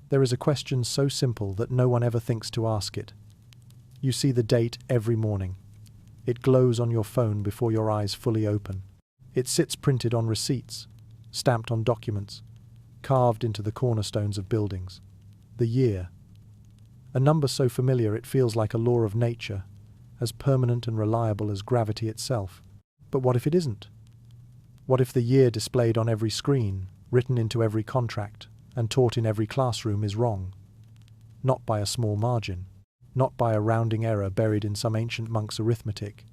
There is a question so simple that no one ever thinks to ask it. You see the date every morning. It glows on your phone before your eyes fully open. It sits printed on receipts, stamped on documents, carved into the cornerstones of buildings. The year. A number so familiar it feels like a law of nature, as permanent and reliable as gravity itself. But what if it isn't? What if the year displayed on every screen, written into every contract, and taught in every classroom is wrong? Not by a small margin, not by a rounding error buried in some ancient monk's arithmetic,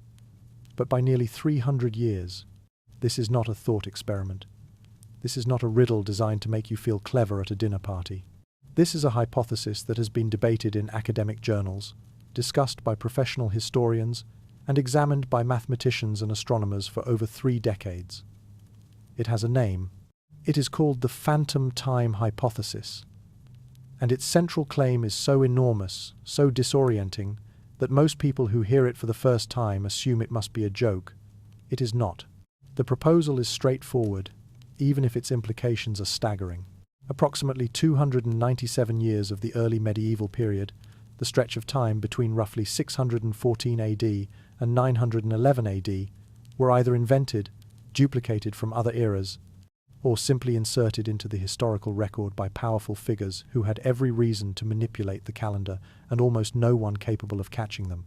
but by nearly 300 years. This is not a thought experiment. This is not a riddle designed to make you feel clever at a dinner party. This is a hypothesis that has been debated in academic journals, discussed by professional historians, and examined by mathematicians and astronomers for over 3 decades. It has a name. It is called the phantom time hypothesis. And its central claim is so enormous, so disorienting, that most people who hear it for the first time assume it must be a joke. It is not. The proposal is straightforward, even if its implications are staggering. Approximately 297 years of the early medieval period, the stretch of time between roughly 614 AD and 911 AD, were either invented, duplicated from other eras, or simply inserted into the historical record by powerful figures who had every reason to manipulate the calendar and almost no one capable of catching them.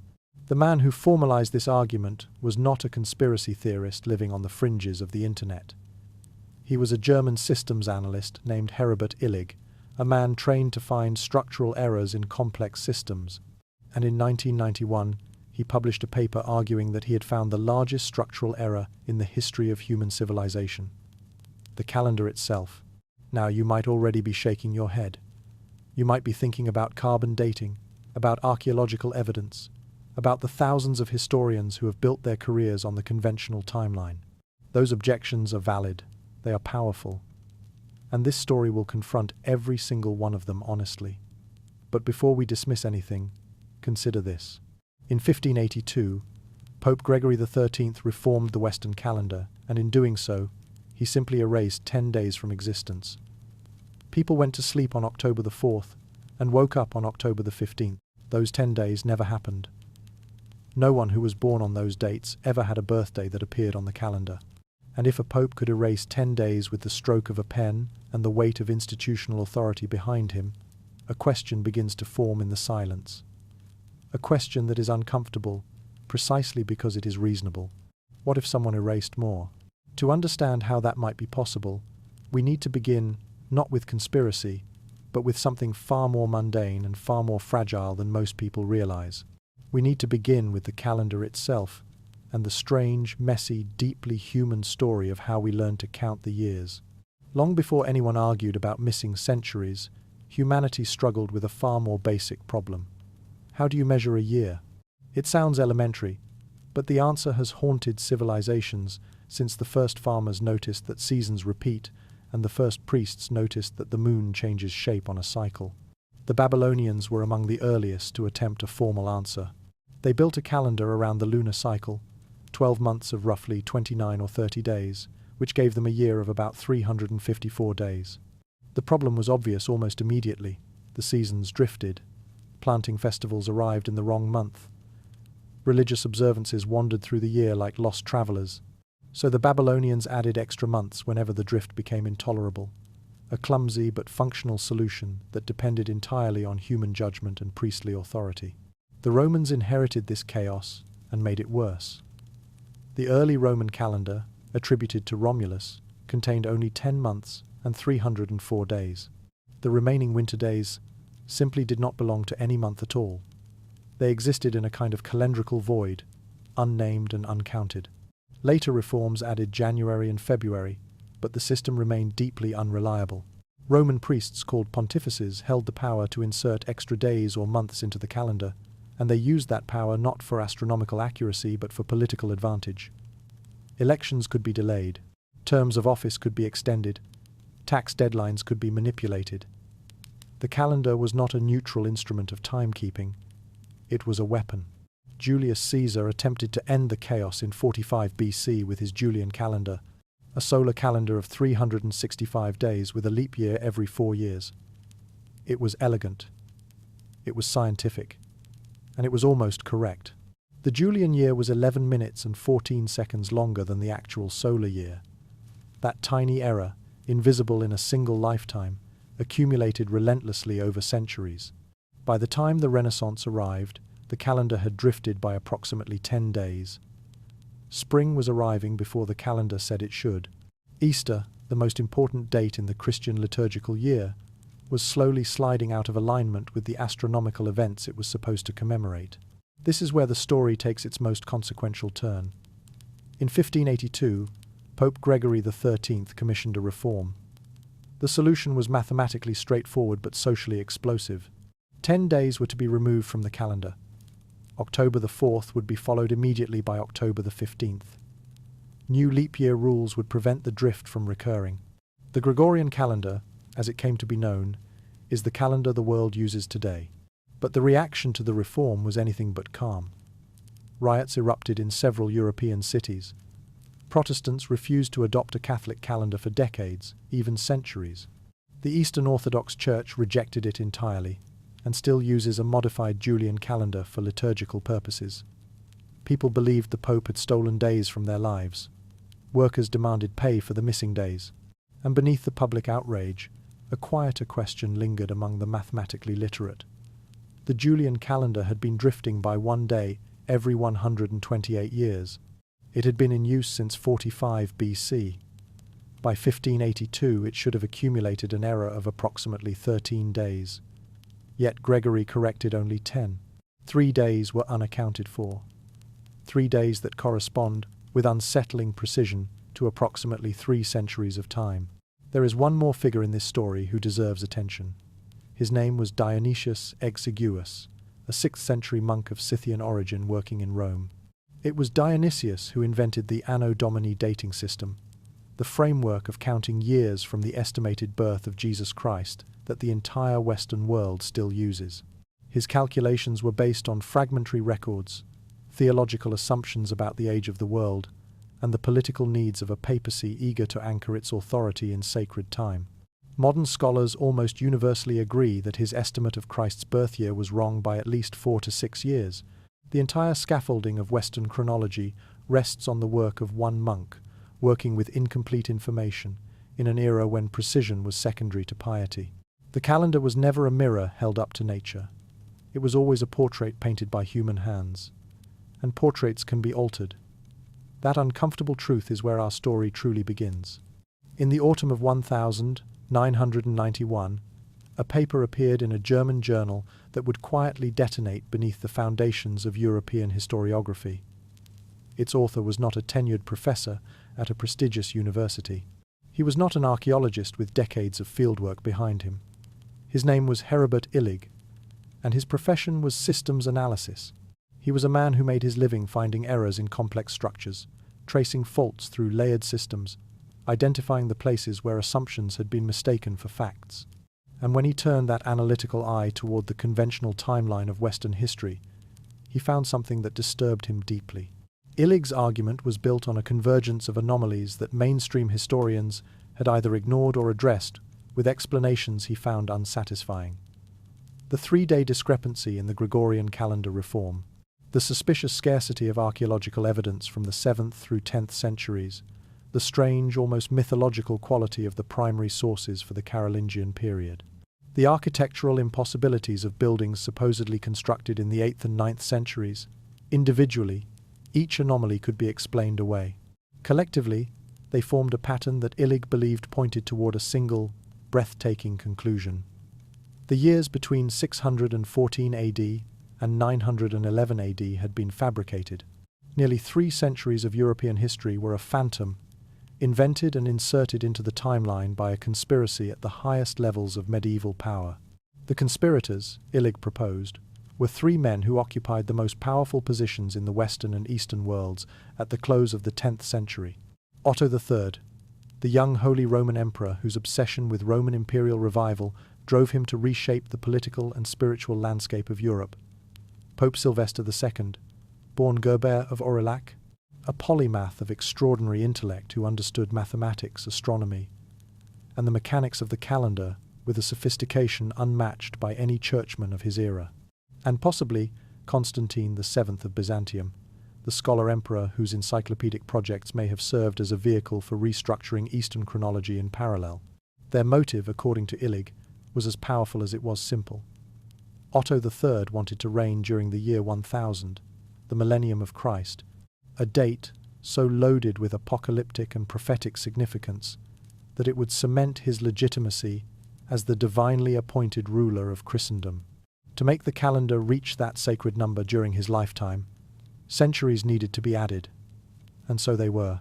The man who formalized this argument was not a conspiracy theorist living on the fringes of the internet. He was a German systems analyst named Heribert Illig, a man trained to find structural errors in complex systems, and in 1991 he published a paper arguing that he had found the largest structural error in the history of human civilization. The calendar itself. Now you might already be shaking your head. You might be thinking about carbon dating, about archaeological evidence, about the thousands of historians who have built their careers on the conventional timeline. Those objections are valid, they are powerful, and this story will confront every single one of them honestly. But before we dismiss anything, consider this. In 1582, Pope Gregory XIII reformed the Western calendar, and in doing so, he simply erased 10 days from existence. People went to sleep on October the 4th and woke up on October the 15th. Those 10 days never happened. No one who was born on those dates ever had a birthday that appeared on the calendar. And if a pope could erase 10 days with the stroke of a pen and the weight of institutional authority behind him, a question begins to form in the silence. A question that is uncomfortable, precisely because it is reasonable. What if someone erased more? To understand how that might be possible, we need to begin not with conspiracy, but with something far more mundane and far more fragile than most people realize. We need to begin with the calendar itself and the strange, messy, deeply human story of how we learned to count the years. Long before anyone argued about missing centuries, humanity struggled with a far more basic problem. How do you measure a year? It sounds elementary, but the answer has haunted civilizations since the first farmers noticed that seasons repeat and the first priests noticed that the moon changes shape on a cycle. The Babylonians were among the earliest to attempt a formal answer. They built a calendar around the lunar cycle, 12 months of roughly 29 or 30 days, which gave them a year of about 354 days. The problem was obvious almost immediately. The seasons drifted. Planting festivals arrived in the wrong month. Religious observances wandered through the year like lost travelers. So the Babylonians added extra months whenever the drift became intolerable. A clumsy but functional solution that depended entirely on human judgment and priestly authority. The Romans inherited this chaos and made it worse. The early Roman calendar, attributed to Romulus, contained only 10 months and 304 days. The remaining winter days simply did not belong to any month at all. They existed in a kind of calendrical void, unnamed and uncounted. Later reforms added January and February, but the system remained deeply unreliable. Roman priests called pontifices held the power to insert extra days or months into the calendar, and they used that power not for astronomical accuracy but for political advantage. Elections could be delayed, terms of office could be extended, tax deadlines could be manipulated. The calendar was not a neutral instrument of timekeeping, it was a weapon. Julius Caesar attempted to end the chaos in 45 BC with his Julian calendar, a solar calendar of 365 days with a leap year every 4 years. It was elegant. It was scientific. And it was almost correct. The Julian year was 11 minutes and 14 seconds longer than the actual solar year. That tiny error, invisible in a single lifetime, accumulated relentlessly over centuries. By the time the Renaissance arrived, the calendar had drifted by approximately 10 days. Spring was arriving before the calendar said it should. Easter, the most important date in the Christian liturgical year, was slowly sliding out of alignment with the astronomical events it was supposed to commemorate. This is where the story takes its most consequential turn. In 1582, Pope Gregory XIII commissioned a reform. The solution was mathematically straightforward but socially explosive. 10 days were to be removed from the calendar. October the 4th would be followed immediately by October the 15th. New leap year rules would prevent the drift from recurring. The Gregorian calendar, as it came to be known, is the calendar the world uses today. But the reaction to the reform was anything but calm. Riots erupted in several European cities. Protestants refused to adopt a Catholic calendar for decades, even centuries. The Eastern Orthodox Church rejected it entirely, and still uses a modified Julian calendar for liturgical purposes. People believed the Pope had stolen days from their lives. Workers demanded pay for the missing days. And beneath the public outrage, a quieter question lingered among the mathematically literate. The Julian calendar had been drifting by one day every 128 years. It had been in use since 45 BC. By 1582 it should have accumulated an error of approximately 13 days. Yet Gregory corrected only 10. 3 days were unaccounted for. 3 days that correspond, with unsettling precision, to approximately 3 centuries of time. There is one more figure in this story who deserves attention. His name was Dionysius Exiguus, a 6th century monk of Scythian origin working in Rome. It was Dionysius who invented the Anno Domini dating system, the framework of counting years from the estimated birth of Jesus Christ that the entire Western world still uses. His calculations were based on fragmentary records, theological assumptions about the age of the world, and the political needs of a papacy eager to anchor its authority in sacred time. Modern scholars almost universally agree that his estimate of Christ's birth year was wrong by at least 4 to 6 years. The entire scaffolding of Western chronology rests on the work of one monk, working with incomplete information, in an era when precision was secondary to piety. The calendar was never a mirror held up to nature. It was always a portrait painted by human hands. And portraits can be altered. That uncomfortable truth is where our story truly begins. In the autumn of 1991, a paper appeared in a German journal that would quietly detonate beneath the foundations of European historiography. Its author was not a tenured professor at a prestigious university. He was not an archaeologist with decades of fieldwork behind him. His name was Heribert Illig, and his profession was systems analysis. He was a man who made his living finding errors in complex structures, tracing faults through layered systems, identifying the places where assumptions had been mistaken for facts. And when he turned that analytical eye toward the conventional timeline of Western history, he found something that disturbed him deeply. Illig's argument was built on a convergence of anomalies that mainstream historians had either ignored or addressed, with explanations he found unsatisfying. The 3-day discrepancy in the Gregorian calendar reform, the suspicious scarcity of archaeological evidence from the 7th through 10th centuries, the strange, almost mythological quality of the primary sources for the Carolingian period, the architectural impossibilities of buildings supposedly constructed in the 8th and 9th centuries. Individually, each anomaly could be explained away. Collectively, they formed a pattern that Illig believed pointed toward a single, breathtaking conclusion. The years between 614 AD and 911 AD had been fabricated. Nearly 3 centuries of European history were a phantom, invented and inserted into the timeline by a conspiracy at the highest levels of medieval power. The conspirators, Illig proposed, were 3 men who occupied the most powerful positions in the Western and Eastern worlds at the close of the 10th century. Otto III, the young Holy Roman Emperor whose obsession with Roman imperial revival drove him to reshape the political and spiritual landscape of Europe. Pope Sylvester II, born Gerbert of Aurillac, a polymath of extraordinary intellect who understood mathematics, astronomy, and the mechanics of the calendar with a sophistication unmatched by any churchman of his era. And possibly Constantine VII of Byzantium, the scholar-emperor whose encyclopedic projects may have served as a vehicle for restructuring Eastern chronology in parallel. Their motive, according to Illig, was as powerful as it was simple. Otto III wanted to reign during the year 1000, the Millennium of Christ, a date so loaded with apocalyptic and prophetic significance that it would cement his legitimacy as the divinely appointed ruler of Christendom. To make the calendar reach that sacred number during his lifetime, centuries needed to be added, and so they were.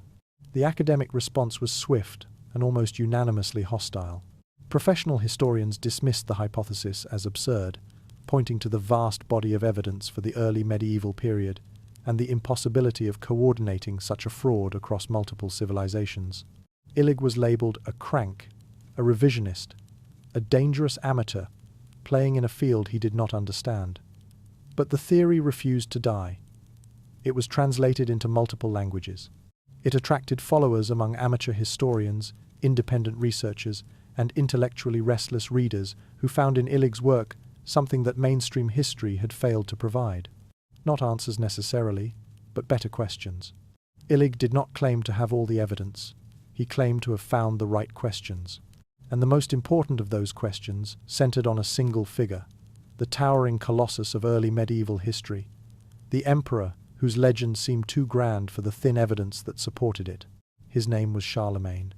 The academic response was swift and almost unanimously hostile. Professional historians dismissed the hypothesis as absurd, pointing to the vast body of evidence for the early medieval period and the impossibility of coordinating such a fraud across multiple civilizations. Illig was labelled a crank, a revisionist, a dangerous amateur, playing in a field he did not understand. But the theory refused to die. It was translated into multiple languages. It attracted followers among amateur historians, independent researchers, and intellectually restless readers who found in Illig's work something that mainstream history had failed to provide. Not answers necessarily, but better questions. Illig did not claim to have all the evidence. He claimed to have found the right questions. And the most important of those questions centered on a single figure, the towering colossus of early medieval history, the emperor whose legend seemed too grand for the thin evidence that supported it. His name was Charlemagne.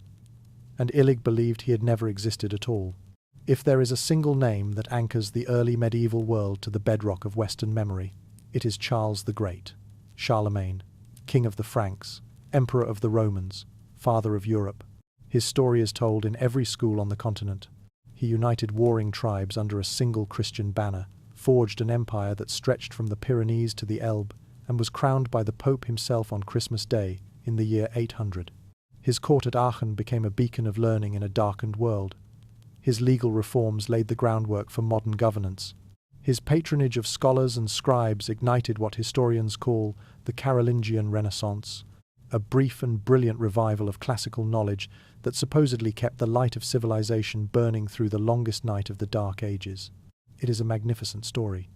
And Illig believed he had never existed at all. If there is a single name that anchors the early medieval world to the bedrock of Western memory, it is Charles the Great, Charlemagne, King of the Franks, Emperor of the Romans, Father of Europe. His story is told in every school on the continent. He united warring tribes under a single Christian banner, forged an empire that stretched from the Pyrenees to the Elbe, and was crowned by the Pope himself on Christmas Day in the year 800. His court at Aachen became a beacon of learning in a darkened world. His legal reforms laid the groundwork for modern governance. His patronage of scholars and scribes ignited what historians call the Carolingian Renaissance, a brief and brilliant revival of classical knowledge that supposedly kept the light of civilization burning through the longest night of the Dark Ages. It is a magnificent story.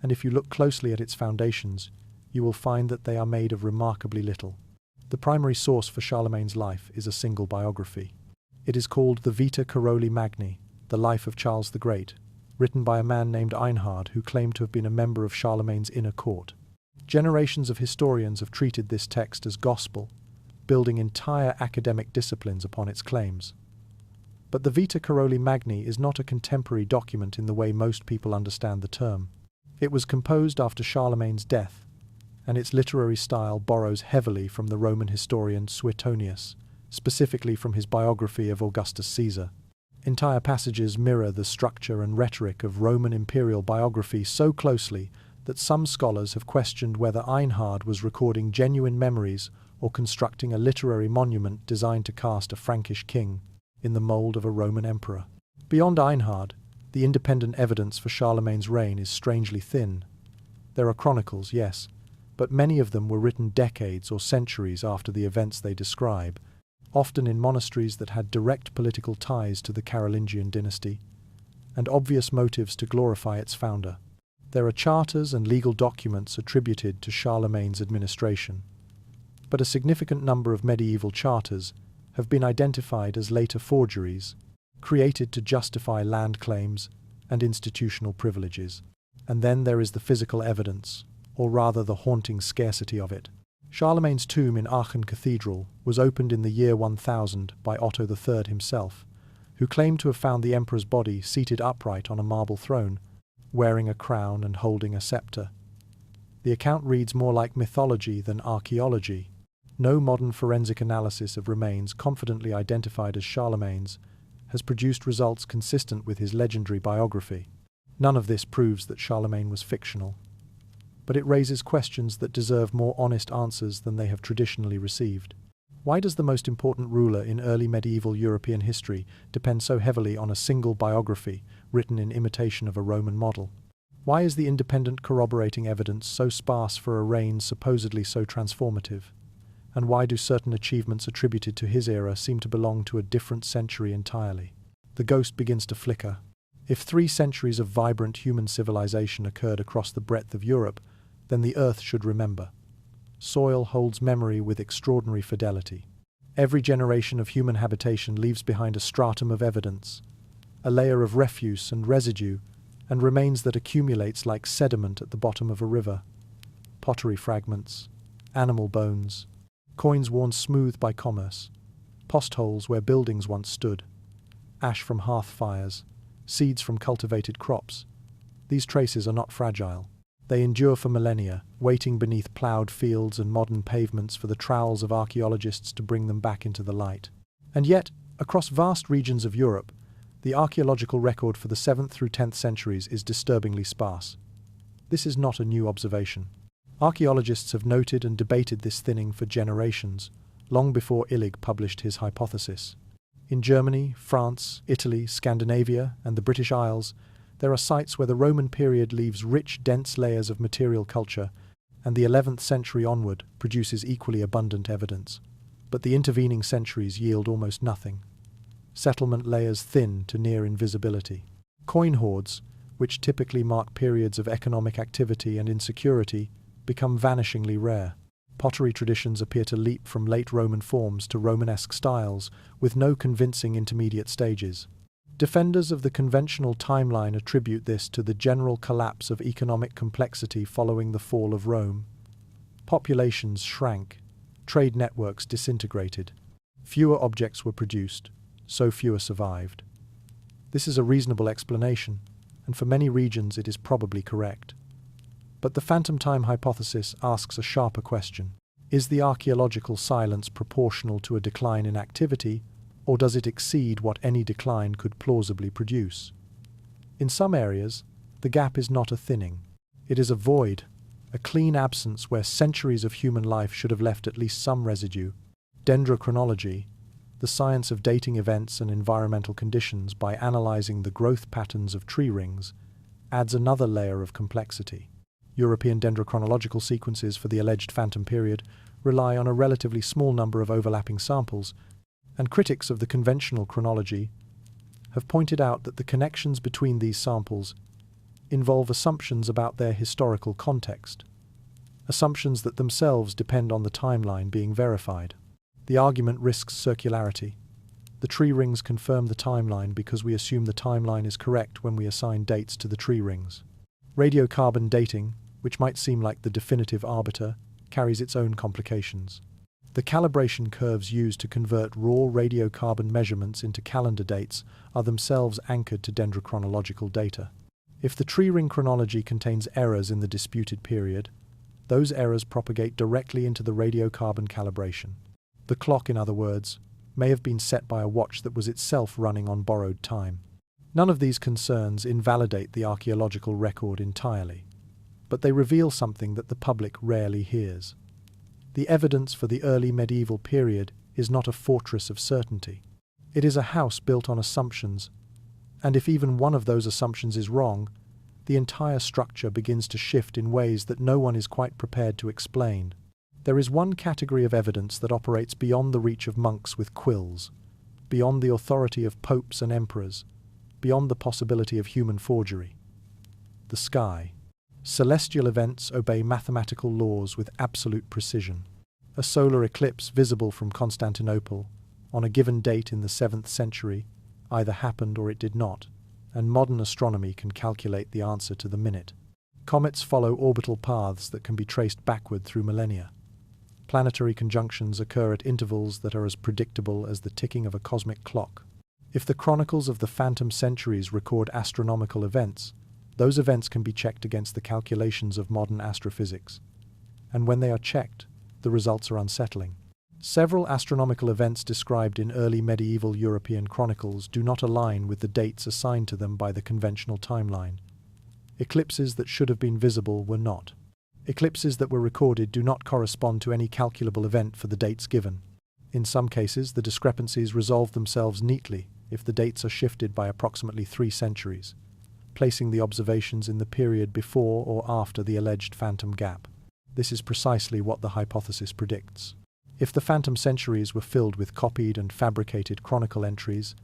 And if you look closely at its foundations, you will find that they are made of remarkably little. The primary source for Charlemagne's life is a single biography. It is called the Vita Caroli Magni, the Life of Charles the Great, written by a man named Einhard who claimed to have been a member of Charlemagne's inner court. Generations of historians have treated this text as gospel, building entire academic disciplines upon its claims. But the Vita Caroli Magni is not a contemporary document in the way most people understand the term. It was composed after Charlemagne's death, and its literary style borrows heavily from the Roman historian Suetonius, specifically from his biography of Augustus Caesar. Entire passages mirror the structure and rhetoric of Roman imperial biography so closely that some scholars have questioned whether Einhard was recording genuine memories or constructing a literary monument designed to cast a Frankish king in the mold of a Roman emperor. Beyond Einhard, the independent evidence for Charlemagne's reign is strangely thin. There are chronicles, yes, but many of them were written decades or centuries after the events they describe, often in monasteries that had direct political ties to the Carolingian dynasty, and obvious motives to glorify its founder. There are charters and legal documents attributed to Charlemagne's administration, but a significant number of medieval charters have been identified as later forgeries, created to justify land claims and institutional privileges. And then there is the physical evidence, or rather the haunting scarcity of it. Charlemagne's tomb in Aachen Cathedral was opened in the year 1000 by Otto III himself, who claimed to have found the emperor's body seated upright on a marble throne, wearing a crown and holding a scepter. The account reads more like mythology than archaeology. No modern forensic analysis of remains confidently identified as Charlemagne's has produced results consistent with his legendary biography. None of this proves that Charlemagne was fictional, but it raises questions that deserve more honest answers than they have traditionally received. Why does the most important ruler in early medieval European history depend so heavily on a single biography written in imitation of a Roman model? Why is the independent corroborating evidence so sparse for a reign supposedly so transformative? And why do certain achievements attributed to his era seem to belong to a different century entirely? The ghost begins to flicker. If 3 centuries of vibrant human civilization occurred across the breadth of Europe, then the Earth should remember. Soil holds memory with extraordinary fidelity. Every generation of human habitation leaves behind a stratum of evidence, a layer of refuse and residue, and remains that accumulates like sediment at the bottom of a river. Pottery fragments, animal bones, coins worn smooth by commerce, postholes where buildings once stood, ash from hearth fires, seeds from cultivated crops. These traces are not fragile. They endure for millennia, waiting beneath ploughed fields and modern pavements for the trowels of archaeologists to bring them back into the light. And yet, across vast regions of Europe, the archaeological record for the 7th through 10th centuries is disturbingly sparse. This is not a new observation. Archaeologists have noted and debated this thinning for generations, long before Illig published his hypothesis. In Germany, France, Italy, Scandinavia, and the British Isles, there are sites where the Roman period leaves rich, dense layers of material culture, and the 11th century onward produces equally abundant evidence. But the intervening centuries yield almost nothing. Settlement layers thin to near invisibility. Coin hoards, which typically mark periods of economic activity and insecurity, become vanishingly rare. Pottery traditions appear to leap from late Roman forms to Romanesque styles, with no convincing intermediate stages. Defenders of the conventional timeline attribute this to the general collapse of economic complexity following the fall of Rome. Populations shrank, trade networks disintegrated. Fewer objects were produced, so fewer survived. This is a reasonable explanation, and for many regions it is probably correct. But the phantom time hypothesis asks a sharper question. Is the archaeological silence proportional to a decline in activity, or does it exceed what any decline could plausibly produce? In some areas, the gap is not a thinning. It is a void, a clean absence where centuries of human life should have left at least some residue. Dendrochronology, the science of dating events and environmental conditions by analyzing the growth patterns of tree rings, adds another layer of complexity. European dendrochronological sequences for the alleged phantom period rely on a relatively small number of overlapping samples, and critics of the conventional chronology have pointed out that the connections between these samples involve assumptions about their historical context, assumptions that themselves depend on the timeline being verified. The argument risks circularity. The tree rings confirm the timeline because we assume the timeline is correct when we assign dates to the tree rings. Radiocarbon dating, which might seem like the definitive arbiter, carries its own complications. The calibration curves used to convert raw radiocarbon measurements into calendar dates are themselves anchored to dendrochronological data. If the tree ring chronology contains errors in the disputed period, those errors propagate directly into the radiocarbon calibration. The clock, in other words, may have been set by a watch that was itself running on borrowed time. None of these concerns invalidate the archaeological record entirely, but they reveal something that the public rarely hears. The evidence for the early medieval period is not a fortress of certainty. It is a house built on assumptions, and if even one of those assumptions is wrong, the entire structure begins to shift in ways that no one is quite prepared to explain. There is one category of evidence that operates beyond the reach of monks with quills, beyond the authority of popes and emperors, beyond the possibility of human forgery. The sky. Celestial events obey mathematical laws with absolute precision. A solar eclipse visible from Constantinople, on a given date in the 7th century, either happened or it did not, and modern astronomy can calculate the answer to the minute. Comets follow orbital paths that can be traced backward through millennia. Planetary conjunctions occur at intervals that are as predictable as the ticking of a cosmic clock. If the chronicles of the phantom centuries record astronomical events, those events can be checked against the calculations of modern astrophysics. And when they are checked, the results are unsettling. Several astronomical events described in early medieval European chronicles do not align with the dates assigned to them by the conventional timeline. Eclipses that should have been visible were not. Eclipses that were recorded do not correspond to any calculable event for the dates given. In some cases, the discrepancies resolve themselves neatly if the dates are shifted by approximately 3 centuries, placing the observations in the period before or after the alleged phantom gap. This is precisely what the hypothesis predicts. If the phantom centuries were filled with copied and fabricated chronicle entries,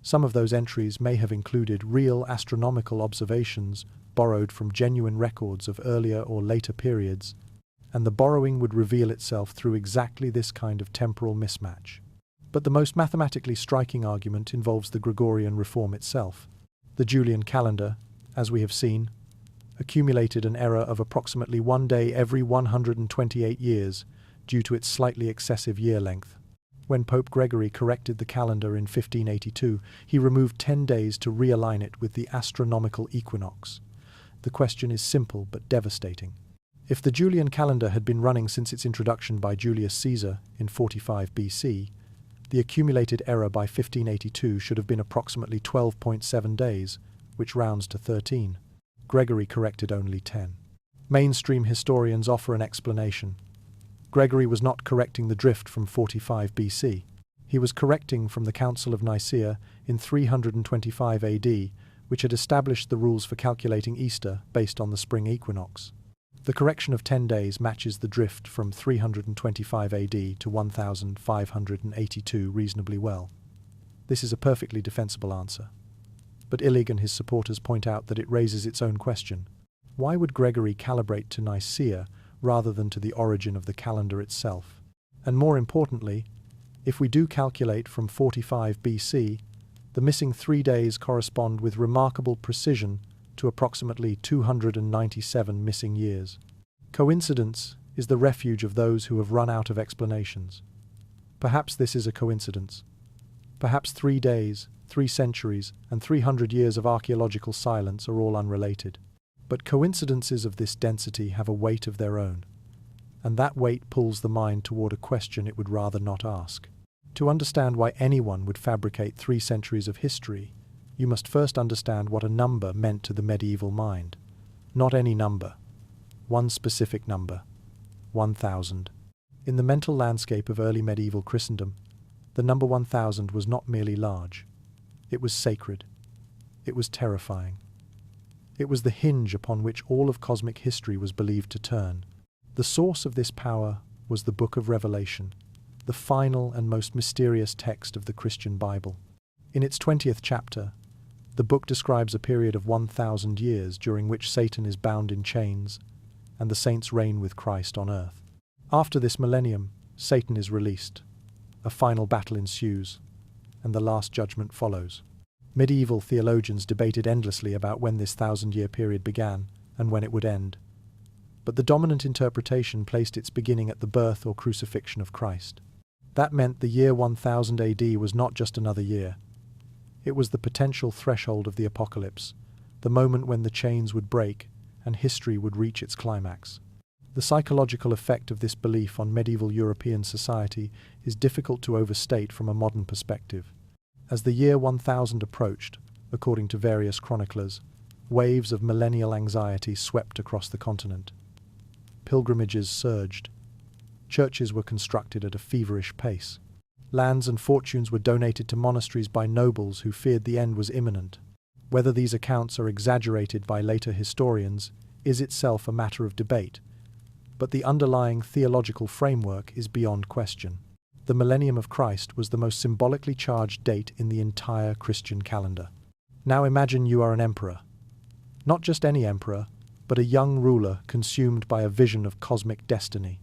Some of those entries may have included real astronomical observations borrowed from genuine records of earlier or later periods, and the borrowing would reveal itself through exactly this kind of temporal mismatch. But the most mathematically striking argument involves the Gregorian reform itself. The Julian calendar, as we have seen, accumulated an error of approximately 1 day every 128 years due to its slightly excessive year length. When Pope Gregory corrected the calendar in 1582, he removed 10 days to realign it with the astronomical equinox. The question is simple but devastating. If the Julian calendar had been running since its introduction by Julius Caesar in 45 BC, the accumulated error by 1582 should have been approximately 12.7 days, which rounds to 13. Gregory corrected only 10. Mainstream historians offer an explanation. Gregory was not correcting the drift from 45 BC. He was correcting from the Council of Nicaea in 325 AD, which had established the rules for calculating Easter based on the spring equinox. The correction of 10 days matches the drift from 325 AD to 1582 reasonably well. This is a perfectly defensible answer. But Illig and his supporters point out that it raises its own question. Why would Gregory calibrate to Nicaea rather than to the origin of the calendar itself? And more importantly, if we do calculate from 45 BC, the missing 3 days correspond with remarkable precision to approximately 297 missing years. Coincidence is the refuge of those who have run out of explanations. Perhaps this is a coincidence. Perhaps 3 days, 3 centuries, and 300 years of archaeological silence are all unrelated. But coincidences of this density have a weight of their own, and that weight pulls the mind toward a question it would rather not ask. To understand why anyone would fabricate 3 centuries of history, you must first understand what a number meant to the medieval mind. Not any number. One specific number. 1000. In the mental landscape of early medieval Christendom, the number 1000 was not merely large. It was sacred. It was terrifying. It was the hinge upon which all of cosmic history was believed to turn. The source of this power was the Book of Revelation, the final and most mysterious text of the Christian Bible. In its 20th chapter, the book describes a period of 1,000 years during which Satan is bound in chains and the saints reign with Christ on earth. After this millennium, Satan is released. A final battle ensues, and the last judgment follows. Medieval theologians debated endlessly about when this 1,000-year period began and when it would end. But the dominant interpretation placed its beginning at the birth or crucifixion of Christ. That meant the year 1000 AD was not just another year. It was the potential threshold of the apocalypse, the moment when the chains would break and history would reach its climax. The psychological effect of this belief on medieval European society is difficult to overstate from a modern perspective. As the year 1000 approached, according to various chroniclers, waves of millennial anxiety swept across the continent. Pilgrimages surged. Churches were constructed at a feverish pace. Lands and fortunes were donated to monasteries by nobles who feared the end was imminent. Whether these accounts are exaggerated by later historians is itself a matter of debate, but the underlying theological framework is beyond question. The Millennium of Christ was the most symbolically charged date in the entire Christian calendar. Now imagine you are an emperor. Not just any emperor, but a young ruler consumed by a vision of cosmic destiny.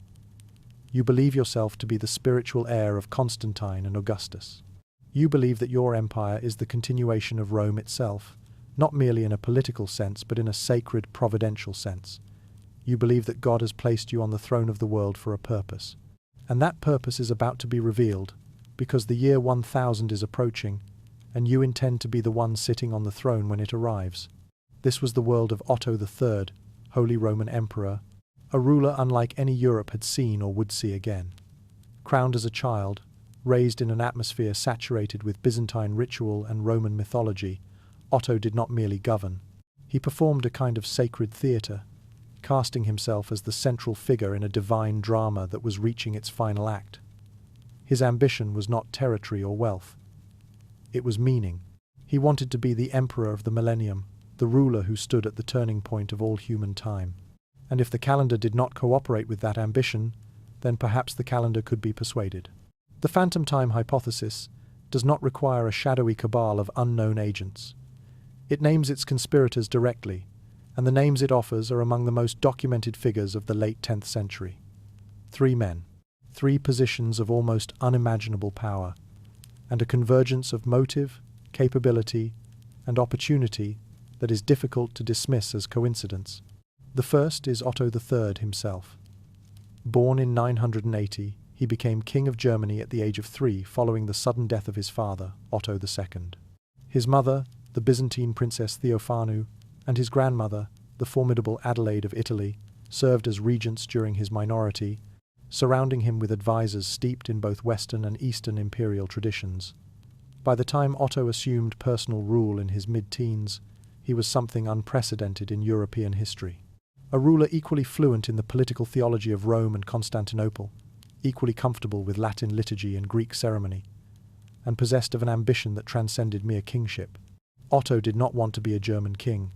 You believe yourself to be the spiritual heir of Constantine and Augustus. You believe that your empire is the continuation of Rome itself, not merely in a political sense, but in a sacred, providential sense. You believe that God has placed you on the throne of the world for a purpose. And that purpose is about to be revealed, because the year 1000 is approaching, and you intend to be the one sitting on the throne when it arrives. This was the world of Otto III, Holy Roman Emperor, a ruler unlike any Europe had seen or would see again. Crowned as a child, raised in an atmosphere saturated with Byzantine ritual and Roman mythology, Otto did not merely govern. He performed a kind of sacred theatre, casting himself as the central figure in a divine drama that was reaching its final act. His ambition was not territory or wealth. It was meaning. He wanted to be the emperor of the millennium, the ruler who stood at the turning point of all human time. And if the calendar did not cooperate with that ambition, then perhaps the calendar could be persuaded. The phantom time hypothesis does not require a shadowy cabal of unknown agents. It names its conspirators directly, and the names it offers are among the most documented figures of the late 10th century. 3 men, 3 positions of almost unimaginable power, and a convergence of motive, capability, and opportunity that is difficult to dismiss as coincidence. The first is Otto III himself. Born in 980, he became King of Germany at the age of 3 following the sudden death of his father, Otto II. His mother, the Byzantine Princess Theophanu, and his grandmother, the formidable Adelaide of Italy, served as regents during his minority, surrounding him with advisors steeped in both Western and Eastern imperial traditions. By the time Otto assumed personal rule in his mid-teens, he was something unprecedented in European history. A ruler equally fluent in the political theology of Rome and Constantinople, equally comfortable with Latin liturgy and Greek ceremony, and possessed of an ambition that transcended mere kingship. Otto did not want to be a German king.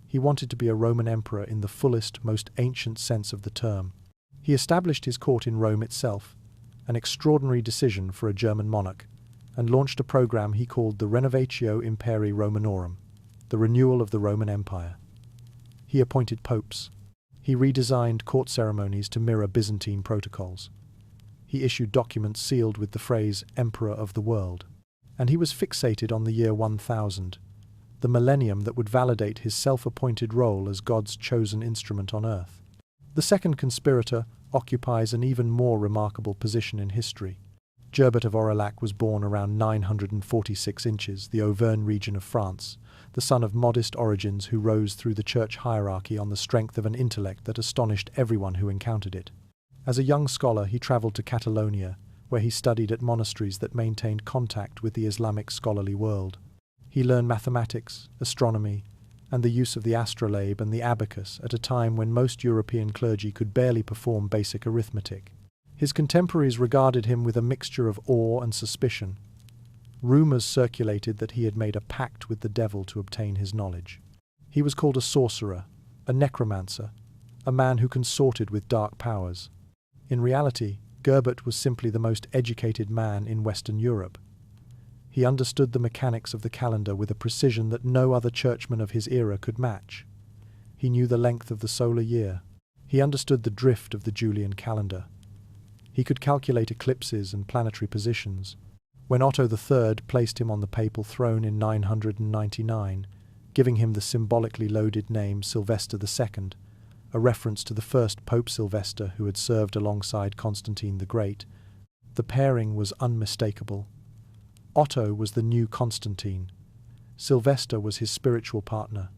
He wanted to be a Roman emperor in the fullest, most ancient sense of the term. He established his court in Rome itself, an extraordinary decision for a German monarch, and launched a program he called the Renovatio Imperii Romanorum, the renewal of the Roman Empire. He appointed popes. He redesigned court ceremonies to mirror Byzantine protocols. He issued documents sealed with the phrase Emperor of the World. And he was fixated on the year 1000, the millennium that would validate his self-appointed role as God's chosen instrument on earth. The second conspirator occupies an even more remarkable position in history. Gerbert of Aurillac was born around 946 inches, the Auvergne region of France, the son of modest origins who rose through the church hierarchy on the strength of an intellect that astonished everyone who encountered it. As a young scholar, he travelled to Catalonia, where he studied at monasteries that maintained contact with the Islamic scholarly world. He learned mathematics, astronomy, and the use of the astrolabe and the abacus at a time when most European clergy could barely perform basic arithmetic. His contemporaries regarded him with a mixture of awe and suspicion. Rumours circulated that he had made a pact with the devil to obtain his knowledge. He was called a sorcerer, a necromancer, a man who consorted with dark powers. In reality, Gerbert was simply the most educated man in Western Europe. He understood the mechanics of the calendar with a precision that no other churchman of his era could match. He knew the length of the solar year. He understood the drift of the Julian calendar. He could calculate eclipses and planetary positions. When Otto III placed him on the papal throne in 999, giving him the symbolically loaded name Sylvester II, a reference to the first Pope Sylvester who had served alongside Constantine the Great, the pairing was unmistakable. Otto was the new Constantine. Sylvester was his spiritual partner.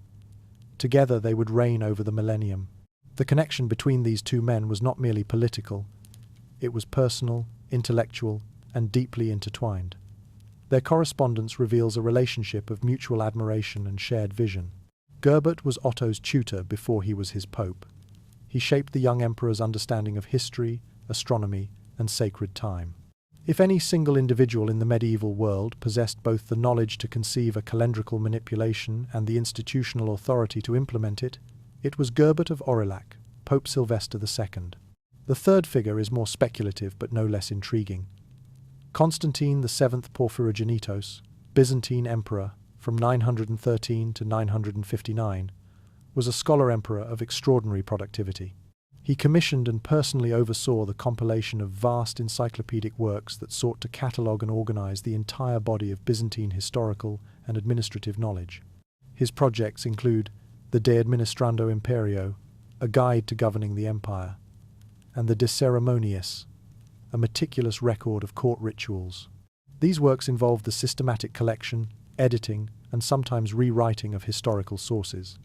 Together they would reign over the millennium. The connection between these two men was not merely political. It was personal, intellectual, and deeply intertwined. Their correspondence reveals a relationship of mutual admiration and shared vision. Gerbert was Otto's tutor before he was his pope. He shaped the young emperor's understanding of history, astronomy, and sacred time. If any single individual in the medieval world possessed both the knowledge to conceive a calendrical manipulation and the institutional authority to implement it, it was Gerbert of Aurillac, Pope Sylvester II. The third figure is more speculative but no less intriguing. Constantine VII Porphyrogenitos, Byzantine Emperor from 913 to 959, was a scholar emperor of extraordinary productivity. He commissioned and personally oversaw the compilation of vast encyclopedic works that sought to catalogue and organize the entire body of Byzantine historical and administrative knowledge. His projects include the De Administrando Imperio, a guide to governing the empire, and the De Ceremoniis, a meticulous record of court rituals. These works involved the systematic collection, editing, and sometimes rewriting of historical sources.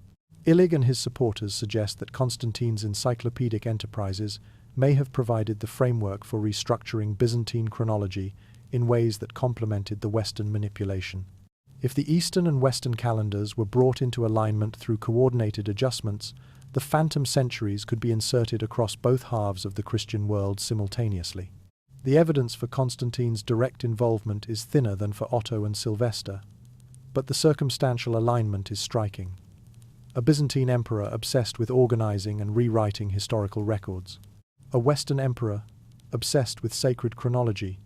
Illig and his supporters suggest that Constantine's encyclopedic enterprises may have provided the framework for restructuring Byzantine chronology in ways that complemented the Western manipulation. If the Eastern and Western calendars were brought into alignment through coordinated adjustments, the phantom centuries could be inserted across both halves of the Christian world simultaneously. The evidence for Constantine's direct involvement is thinner than for Otto and Sylvester, but the circumstantial alignment is striking. A Byzantine emperor obsessed with organizing and rewriting historical records. A Western emperor obsessed with sacred chronology.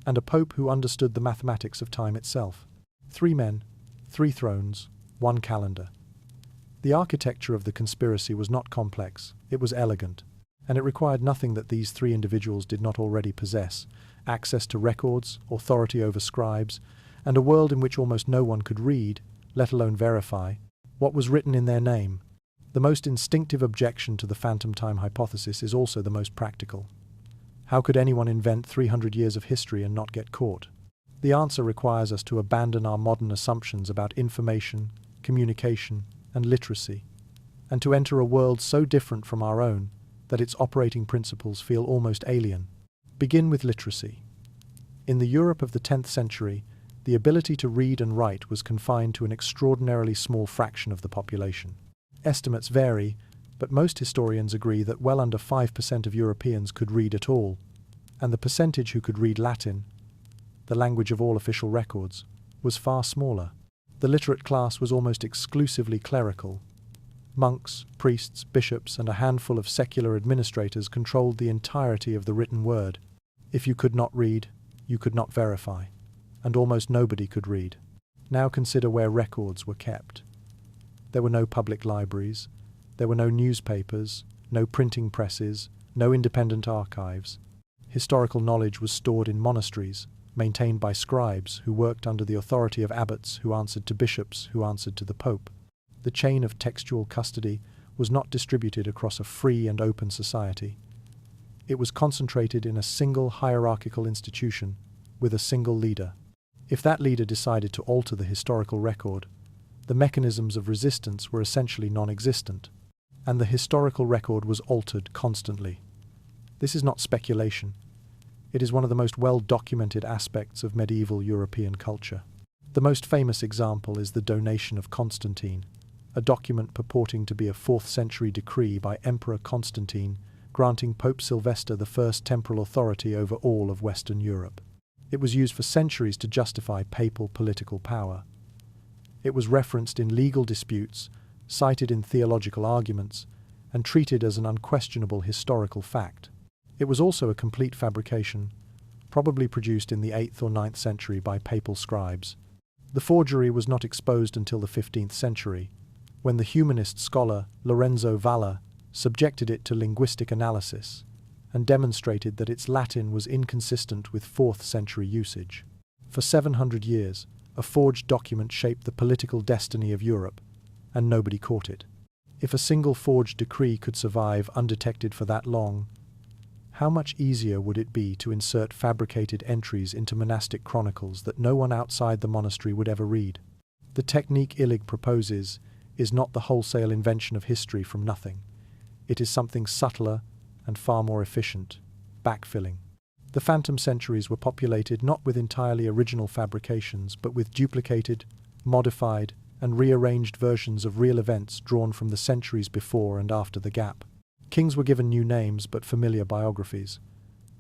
and a pope who understood the mathematics of time itself. 3 men, 3 thrones, 1 calendar. The architecture of the conspiracy was not complex, it was elegant, and it required nothing that these 3 individuals did not already possess: access to records, authority over scribes, and a world in which almost no one could read, let alone verify, what was written in their name. The most instinctive objection to the phantom time hypothesis is also the most practical. How could anyone invent 300 years of history and not get caught? The answer requires us to abandon our modern assumptions about information, communication, and literacy, and to enter a world so different from our own that its operating principles feel almost alien. Begin with literacy. In the Europe of the 10th century, the ability to read and write was confined to an extraordinarily small fraction of the population. Estimates vary, but most historians agree that well under 5% of Europeans could read at all, and the percentage who could read Latin, the language of all official records, was far smaller. The literate class was almost exclusively clerical. Monks, priests, bishops, and a handful of secular administrators controlled the entirety of the written word. If you could not read, you could not verify, and almost nobody could read. Now consider where records were kept. There were no public libraries, there were no newspapers, no printing presses, no independent archives. Historical knowledge was stored in monasteries, maintained by scribes who worked under the authority of abbots who answered to bishops who answered to the pope. The chain of textual custody was not distributed across a free and open society. It was concentrated in a single hierarchical institution with a single leader. If that leader decided to alter the historical record, the mechanisms of resistance were essentially non-existent, and the historical record was altered constantly. This is not speculation. It is one of the most well-documented aspects of medieval European culture. The most famous example is the Donation of Constantine, a document purporting to be a 4th century decree by Emperor Constantine granting Pope Sylvester I temporal authority over all of Western Europe. It was used for centuries to justify papal political power. It was referenced in legal disputes, cited in theological arguments, and treated as an unquestionable historical fact. It was also a complete fabrication, probably produced in the 8th or 9th century by papal scribes. The forgery was not exposed until the 15th century, when the humanist scholar Lorenzo Valla subjected it to linguistic analysis and demonstrated that its Latin was inconsistent with 4th century usage. For 700 years, a forged document shaped the political destiny of Europe, and nobody caught it. If a single forged decree could survive undetected for that long, how much easier would it be to insert fabricated entries into monastic chronicles that no one outside the monastery would ever read? The technique Illig proposes is not the wholesale invention of history from nothing. It is something subtler and far more efficient: backfilling. The phantom centuries were populated not with entirely original fabrications, but with duplicated, modified, and rearranged versions of real events drawn from the centuries before and after the gap. Kings were given new names but familiar biographies.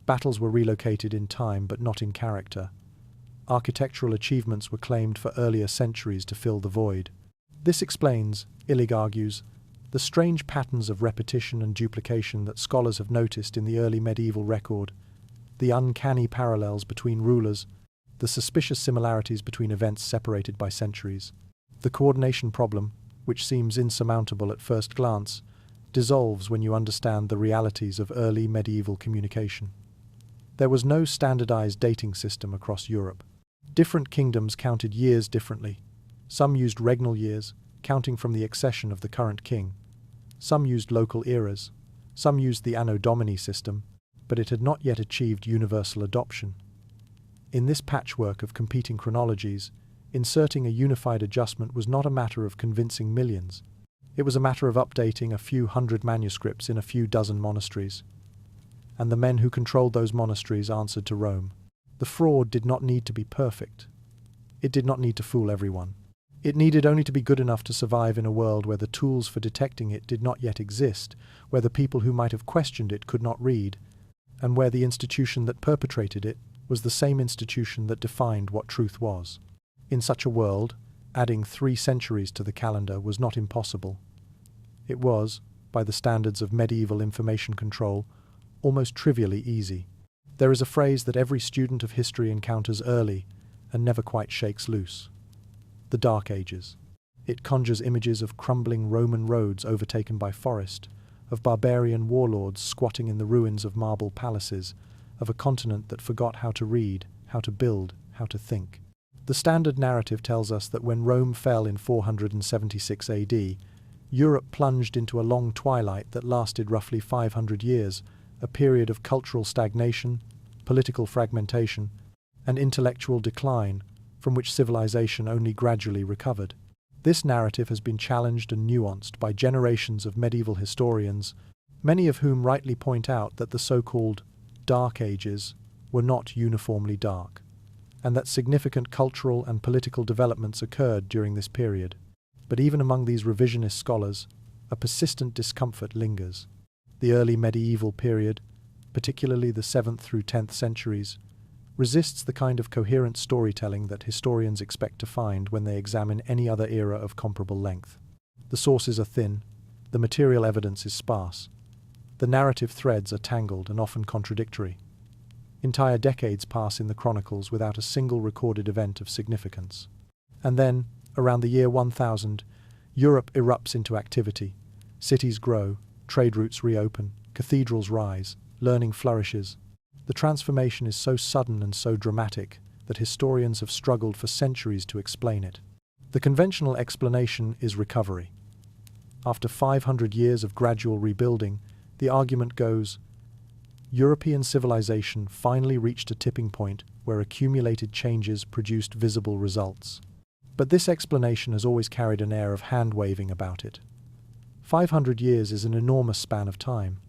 Battles were relocated in time but not in character. Architectural achievements were claimed for earlier centuries to fill the void. This explains, Illig argues, the strange patterns of repetition and duplication that scholars have noticed in the early medieval record, the uncanny parallels between rulers, the suspicious similarities between events separated by centuries. The coordination problem, which seems insurmountable at first glance, dissolves when you understand the realities of early medieval communication. There was no standardized dating system across Europe. Different kingdoms counted years differently. Some used regnal years, counting from the accession of the current king. Some used local eras. Some used the Anno Domini system, but it had not yet achieved universal adoption. In this patchwork of competing chronologies, inserting a unified adjustment was not a matter of convincing millions. It was a matter of updating a few hundred manuscripts in a few dozen monasteries. And the men who controlled those monasteries answered to Rome. The fraud did not need to be perfect. It did not need to fool everyone. It needed only to be good enough to survive in a world where the tools for detecting it did not yet exist, where the people who might have questioned it could not read, and where the institution that perpetrated it was the same institution that defined what truth was. In such a world, adding 3 centuries to the calendar was not impossible. It was, by the standards of medieval information control, almost trivially easy. There is a phrase that every student of history encounters early and never quite shakes loose: the Dark Ages. It conjures images of crumbling Roman roads overtaken by forest, of barbarian warlords squatting in the ruins of marble palaces, of a continent that forgot how to read, how to build, how to think. The standard narrative tells us that when Rome fell in 476 AD, Europe plunged into a long twilight that lasted roughly 500 years, a period of cultural stagnation, political fragmentation, and intellectual decline from which civilization only gradually recovered. This narrative has been challenged and nuanced by generations of medieval historians, many of whom rightly point out that the so-called Dark Ages were not uniformly dark, and that significant cultural and political developments occurred during this period. But even among these revisionist scholars, a persistent discomfort lingers. The early medieval period, particularly the 7th through 10th centuries, resists the kind of coherent storytelling that historians expect to find when they examine any other era of comparable length. The sources are thin, the material evidence is sparse, the narrative threads are tangled and often contradictory. Entire decades pass in the chronicles without a single recorded event of significance. And then, around the year 1000, Europe erupts into activity. Cities grow, trade routes reopen, cathedrals rise, learning flourishes. The transformation is so sudden and so dramatic that historians have struggled for centuries to explain it. The conventional explanation is recovery. After 500 years of gradual rebuilding, the argument goes, European civilization finally reached a tipping point where accumulated changes produced visible results. But this explanation has always carried an air of hand-waving about it. 500 years is an enormous span of time.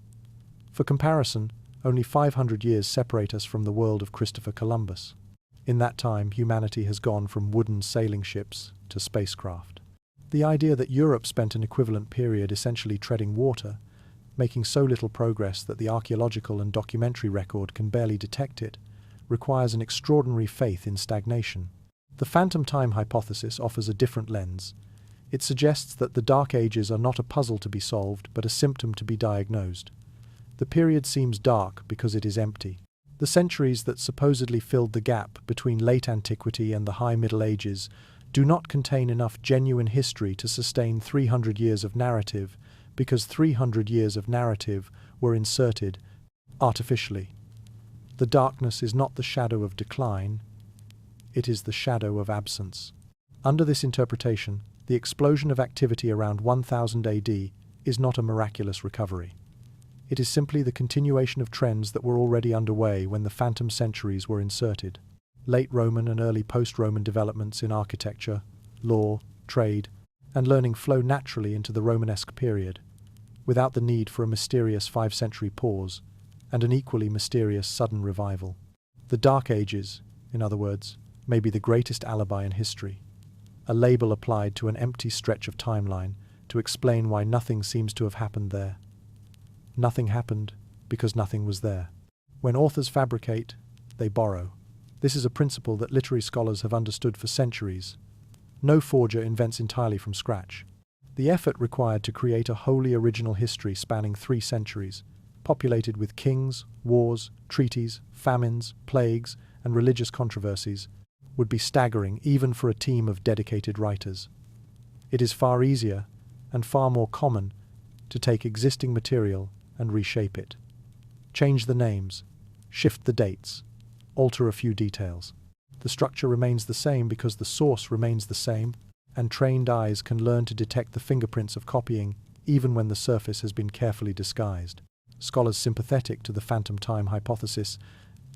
For comparison, only 500 years separate us from the world of Christopher Columbus. In that time, humanity has gone from wooden sailing ships to spacecraft. The idea that Europe spent an equivalent period essentially treading water, making so little progress that the archaeological and documentary record can barely detect it, requires an extraordinary faith in stagnation. The phantom time hypothesis offers a different lens. It suggests that the Dark Ages are not a puzzle to be solved, but a symptom to be diagnosed. The period seems dark because it is empty. The centuries that supposedly filled the gap between late antiquity and the high Middle Ages do not contain enough genuine history to sustain 300 years of narrative, because 300 years of narrative were inserted artificially. The darkness is not the shadow of decline, it is the shadow of absence. Under this interpretation, the explosion of activity around 1000 AD is not a miraculous recovery. It is simply the continuation of trends that were already underway when the phantom centuries were inserted. Late Roman and early post-Roman developments in architecture, law, trade, and learning flow naturally into the Romanesque period, without the need for a mysterious 5-century pause and an equally mysterious sudden revival. The Dark Ages, in other words, may be the greatest alibi in history, a label applied to an empty stretch of timeline to explain why nothing seems to have happened there. Nothing happened because nothing was there. When authors fabricate, they borrow. This is a principle that literary scholars have understood for centuries. No forger invents entirely from scratch. The effort required to create a wholly original history spanning 3 centuries, populated with kings, wars, treaties, famines, plagues, and religious controversies, would be staggering even for a team of dedicated writers. It is far easier, and far more common, to take existing material and reshape it. Change the names, shift the dates, alter a few details. The structure remains the same because the source remains the same, and trained eyes can learn to detect the fingerprints of copying even when the surface has been carefully disguised. Scholars sympathetic to the phantom time hypothesis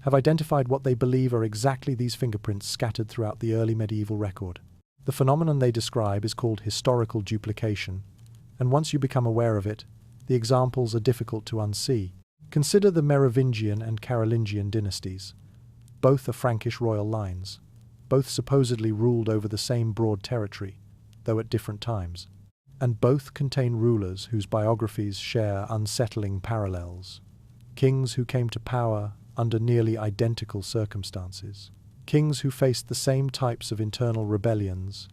have identified what they believe are exactly these fingerprints scattered throughout the early medieval record. The phenomenon they describe is called historical duplication, and once you become aware of it, the examples are difficult to unsee. Consider the Merovingian and Carolingian dynasties. Both are Frankish royal lines. Both supposedly ruled over the same broad territory, though at different times. And both contain rulers whose biographies share unsettling parallels. Kings who came to power under nearly identical circumstances. Kings who faced the same types of internal rebellions.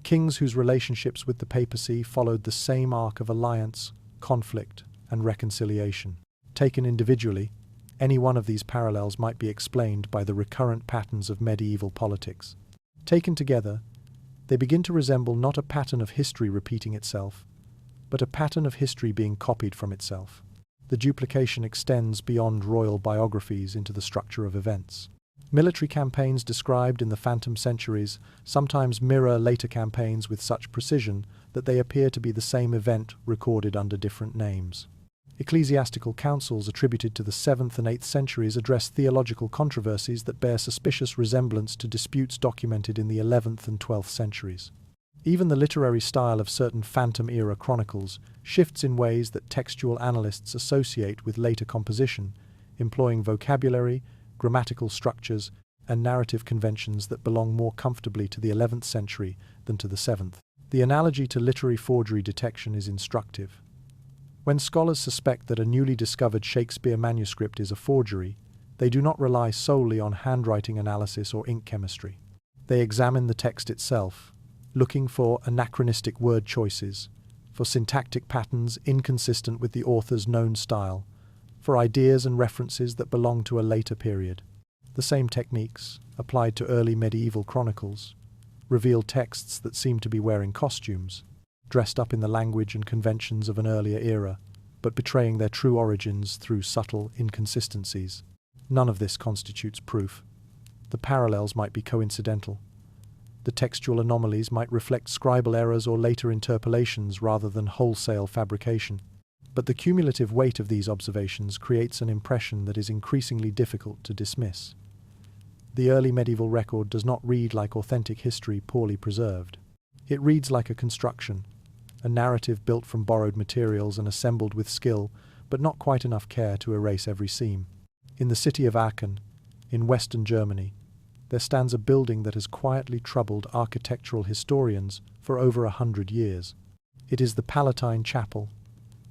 Kings whose relationships with the papacy followed the same arc of alliance, conflict, and reconciliation. Taken individually, Any one of these parallels might be explained by the recurrent patterns of medieval politics. Taken together, they begin to resemble not a pattern of history repeating itself, but a pattern of history being copied from itself. The duplication extends beyond royal biographies into the structure of events. Military campaigns described in the Phantom Centuries sometimes mirror later campaigns with such precision that they appear to be the same event recorded under different names. Ecclesiastical councils attributed to the 7th and 8th centuries address theological controversies that bear suspicious resemblance to disputes documented in the 11th and 12th centuries. Even the literary style of certain Phantom-era chronicles shifts in ways that textual analysts associate with later composition, employing vocabulary, grammatical structures, and narrative conventions that belong more comfortably to the 11th century than to the 7th. The analogy to literary forgery detection is instructive. When scholars suspect that a newly discovered Shakespeare manuscript is a forgery, they do not rely solely on handwriting analysis or ink chemistry. They examine the text itself, looking for anachronistic word choices, for syntactic patterns inconsistent with the author's known style, for ideas and references that belong to a later period. The same techniques, applied to early medieval chronicles, reveal texts that seem to be wearing costumes, dressed up in the language and conventions of an earlier era, but betraying their true origins through subtle inconsistencies. None of this constitutes proof. The parallels might be coincidental. The textual anomalies might reflect scribal errors or later interpolations rather than wholesale fabrication. But the cumulative weight of these observations creates an impression that is increasingly difficult to dismiss. The early medieval record does not read like authentic history poorly preserved. It reads like a construction, a narrative built from borrowed materials and assembled with skill, but not quite enough care to erase every seam. In the city of Aachen, in western Germany, there stands a building that has quietly troubled architectural historians for over 100 years. It is the Palatine Chapel,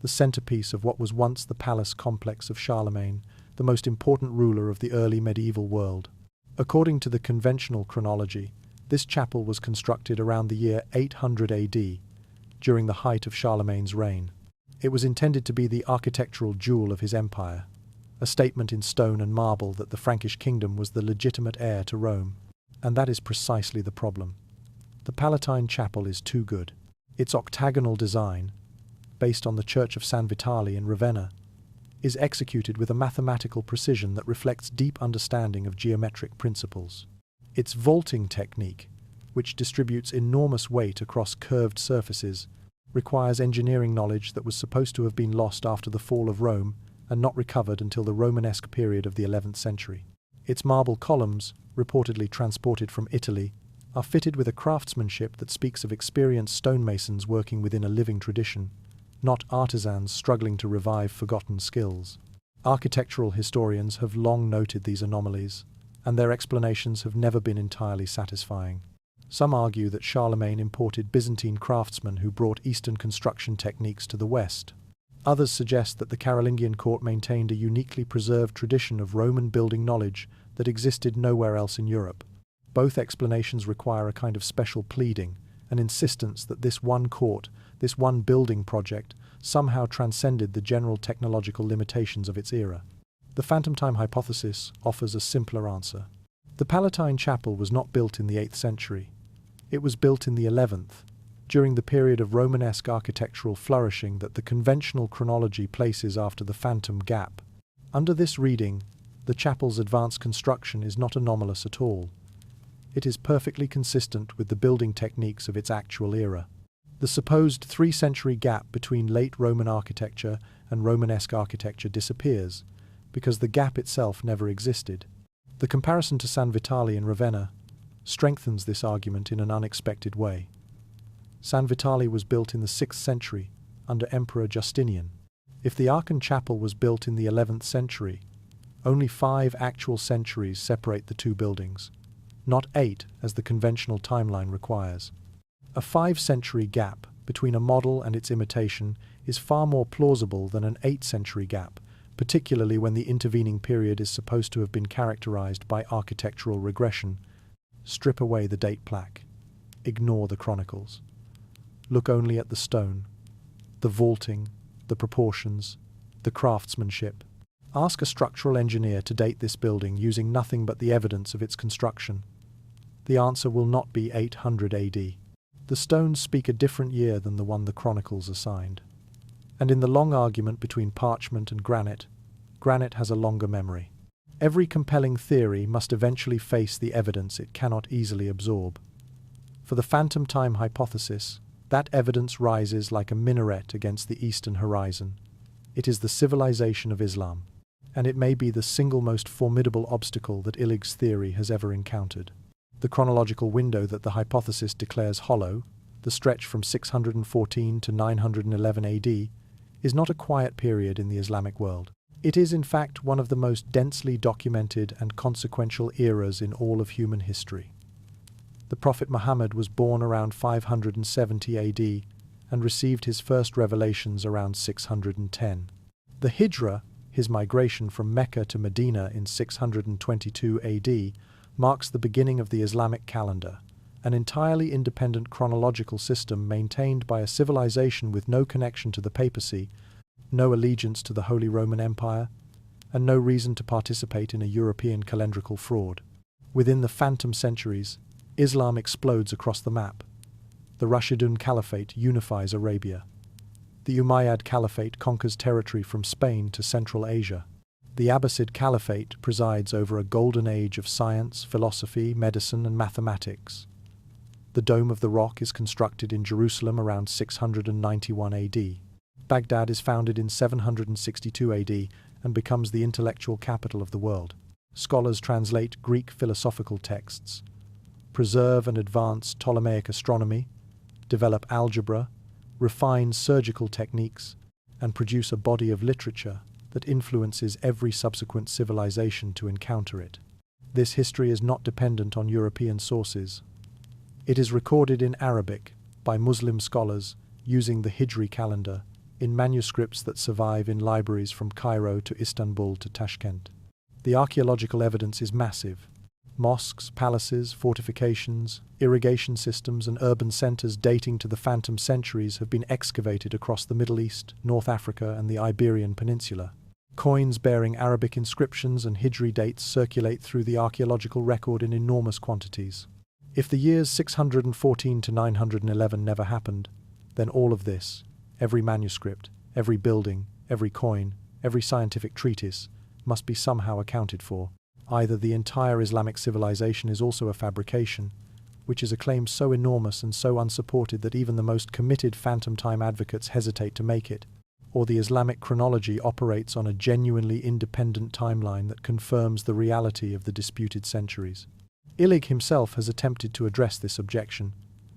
the centerpiece of what was once the palace complex of Charlemagne, the most important ruler of the early medieval world. According to the conventional chronology, this chapel was constructed around the year 800 AD, during the height of Charlemagne's reign. It was intended to be the architectural jewel of his empire, a statement in stone and marble that the Frankish kingdom was the legitimate heir to Rome. And that is precisely the problem. The Palatine Chapel is too good. Its octagonal design, based on the Church of San Vitale in Ravenna, is executed with a mathematical precision that reflects deep understanding of geometric principles. Its vaulting technique, which distributes enormous weight across curved surfaces, requires engineering knowledge that was supposed to have been lost after the fall of Rome and not recovered until the Romanesque period of the 11th century. Its marble columns, reportedly transported from Italy, are fitted with a craftsmanship that speaks of experienced stonemasons working within a living tradition, not artisans struggling to revive forgotten skills. Architectural historians have long noted these anomalies, and their explanations have never been entirely satisfying. Some argue that Charlemagne imported Byzantine craftsmen who brought Eastern construction techniques to the West. Others suggest that the Carolingian court maintained a uniquely preserved tradition of Roman building knowledge that existed nowhere else in Europe. Both explanations require a kind of special pleading, an insistence that this one court, this one building project, somehow transcended the general technological limitations of its era. The phantom time hypothesis offers a simpler answer. The Palatine Chapel was not built in the 8th century. It was built in the 11th, during the period of Romanesque architectural flourishing that the conventional chronology places after the Phantom Gap. Under this reading, the chapel's advanced construction is not anomalous at all. It is perfectly consistent with the building techniques of its actual era. The supposed 3-century gap between late Roman architecture and Romanesque architecture disappears, because the gap itself never existed. The comparison to San Vitale in Ravenna strengthens this argument in an unexpected way. San Vitale was built in the 6th century, under Emperor Justinian. If the Aachen Chapel was built in the 11th century, only 5 actual centuries separate the two buildings, not 8 as the conventional timeline requires. A 5-century gap between a model and its imitation is far more plausible than an 8-century gap, particularly when the intervening period is supposed to have been characterized by architectural regression. Strip away the date plaque. Ignore the chronicles. Look only at the stone, the vaulting, the proportions, the craftsmanship. Ask a structural engineer to date this building using nothing but the evidence of its construction. The answer will not be 800 AD. The stones speak a different year than the one the chronicles assigned. And in the long argument between parchment and granite, granite has a longer memory. Every compelling theory must eventually face the evidence it cannot easily absorb. For the phantom time hypothesis, that evidence rises like a minaret against the eastern horizon. It is the civilization of Islam, and it may be the single most formidable obstacle that Illig's theory has ever encountered. The chronological window that the hypothesis declares hollow, the stretch from 614 to 911 AD, is not a quiet period in the Islamic world. It is, in fact, one of the most densely documented and consequential eras in all of human history. The Prophet Muhammad was born around 570 AD and received his first revelations around 610. The Hijra, his migration from Mecca to Medina in 622 AD, marks the beginning of the Islamic calendar, an entirely independent chronological system maintained by a civilization with no connection to the papacy, no allegiance to the Holy Roman Empire, and no reason to participate in a European calendrical fraud. Within the phantom centuries, Islam explodes across the map. The Rashidun Caliphate unifies Arabia. The Umayyad Caliphate conquers territory from Spain to Central Asia. The Abbasid Caliphate presides over a golden age of science, philosophy, medicine, and mathematics. The Dome of the Rock is constructed in Jerusalem around 691 AD. Baghdad is founded in 762 AD and becomes the intellectual capital of the world. Scholars translate Greek philosophical texts, preserve and advance Ptolemaic astronomy, develop algebra, refine surgical techniques, and produce a body of literature that influences every subsequent civilization to encounter it. This history is not dependent on European sources. It is recorded in Arabic by Muslim scholars using the Hijri calendar in manuscripts that survive in libraries from Cairo to Istanbul to Tashkent. The archaeological evidence is massive. Mosques, palaces, fortifications, irrigation systems, and urban centers dating to the Phantom centuries have been excavated across the Middle East, North Africa, and the Iberian Peninsula. Coins bearing Arabic inscriptions and Hijri dates circulate through the archaeological record in enormous quantities. If the years 614 to 911 never happened, then all of this, every manuscript, every building, every coin, every scientific treatise, must be somehow accounted for. Either the entire Islamic civilization is also a fabrication, which is a claim so enormous and so unsupported that even the most committed phantom time advocates hesitate to make it, or the Islamic chronology operates on a genuinely independent timeline that confirms the reality of the disputed centuries. Illig himself has attempted to address this objection,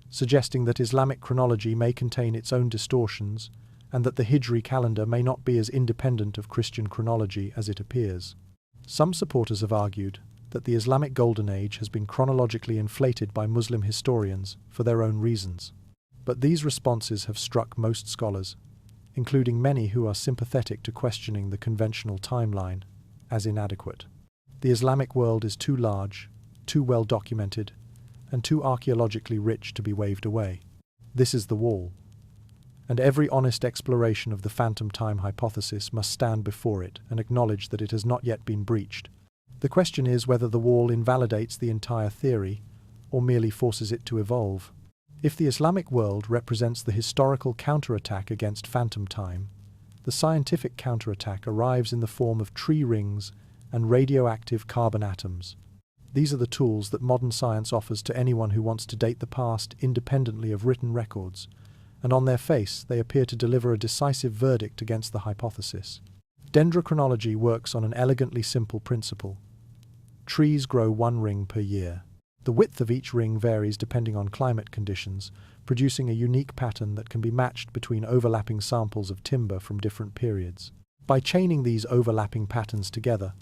suggesting that Islamic chronology may contain its own distortions and that the Hijri calendar may not be as independent of Christian chronology as it appears. Some supporters have argued that the Islamic Golden Age has been chronologically inflated by Muslim historians for their own reasons, but these responses have struck most scholars, including many who are sympathetic to questioning the conventional timeline, as inadequate. The Islamic world is too large, too well documented, and too archaeologically rich to be waved away. This is the wall, and every honest exploration of the phantom time hypothesis must stand before it and acknowledge that it has not yet been breached. The question is whether the wall invalidates the entire theory or merely forces it to evolve. If the Islamic world represents the historical counterattack against phantom time, the scientific counterattack arrives in the form of tree rings and radioactive carbon atoms. These are the tools that modern science offers to anyone who wants to date the past independently of written records, and on their face they appear to deliver a decisive verdict against the hypothesis. Dendrochronology works on an elegantly simple principle. Trees grow one ring per year. The width of each ring varies depending on climate conditions, producing a unique pattern that can be matched between overlapping samples of timber from different periods. By chaining these overlapping patterns together,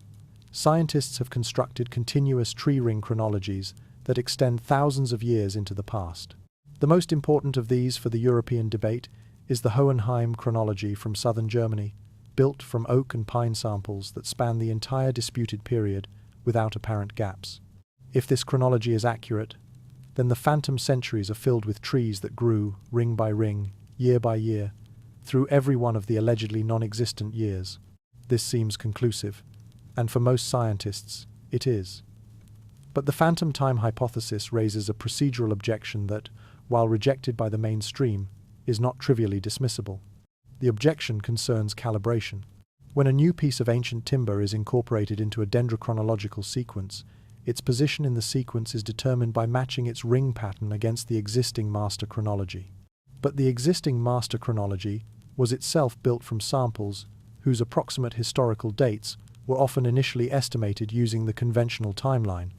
scientists have constructed continuous tree ring chronologies that extend thousands of years into the past. The most important of these for the European debate is the Hohenheim chronology from southern Germany, built from oak and pine samples that span the entire disputed period without apparent gaps. If this chronology is accurate, then the phantom centuries are filled with trees that grew, ring by ring, year by year, through every one of the allegedly non-existent years. This seems conclusive, and for most scientists, it is. But the phantom time hypothesis raises a procedural objection that, while rejected by the mainstream, is not trivially dismissible. The objection concerns calibration. When a new piece of ancient timber is incorporated into a dendrochronological sequence, its position in the sequence is determined by matching its ring pattern against the existing master chronology. But the existing master chronology was itself built from samples whose approximate historical dates were often initially estimated using the conventional timeline.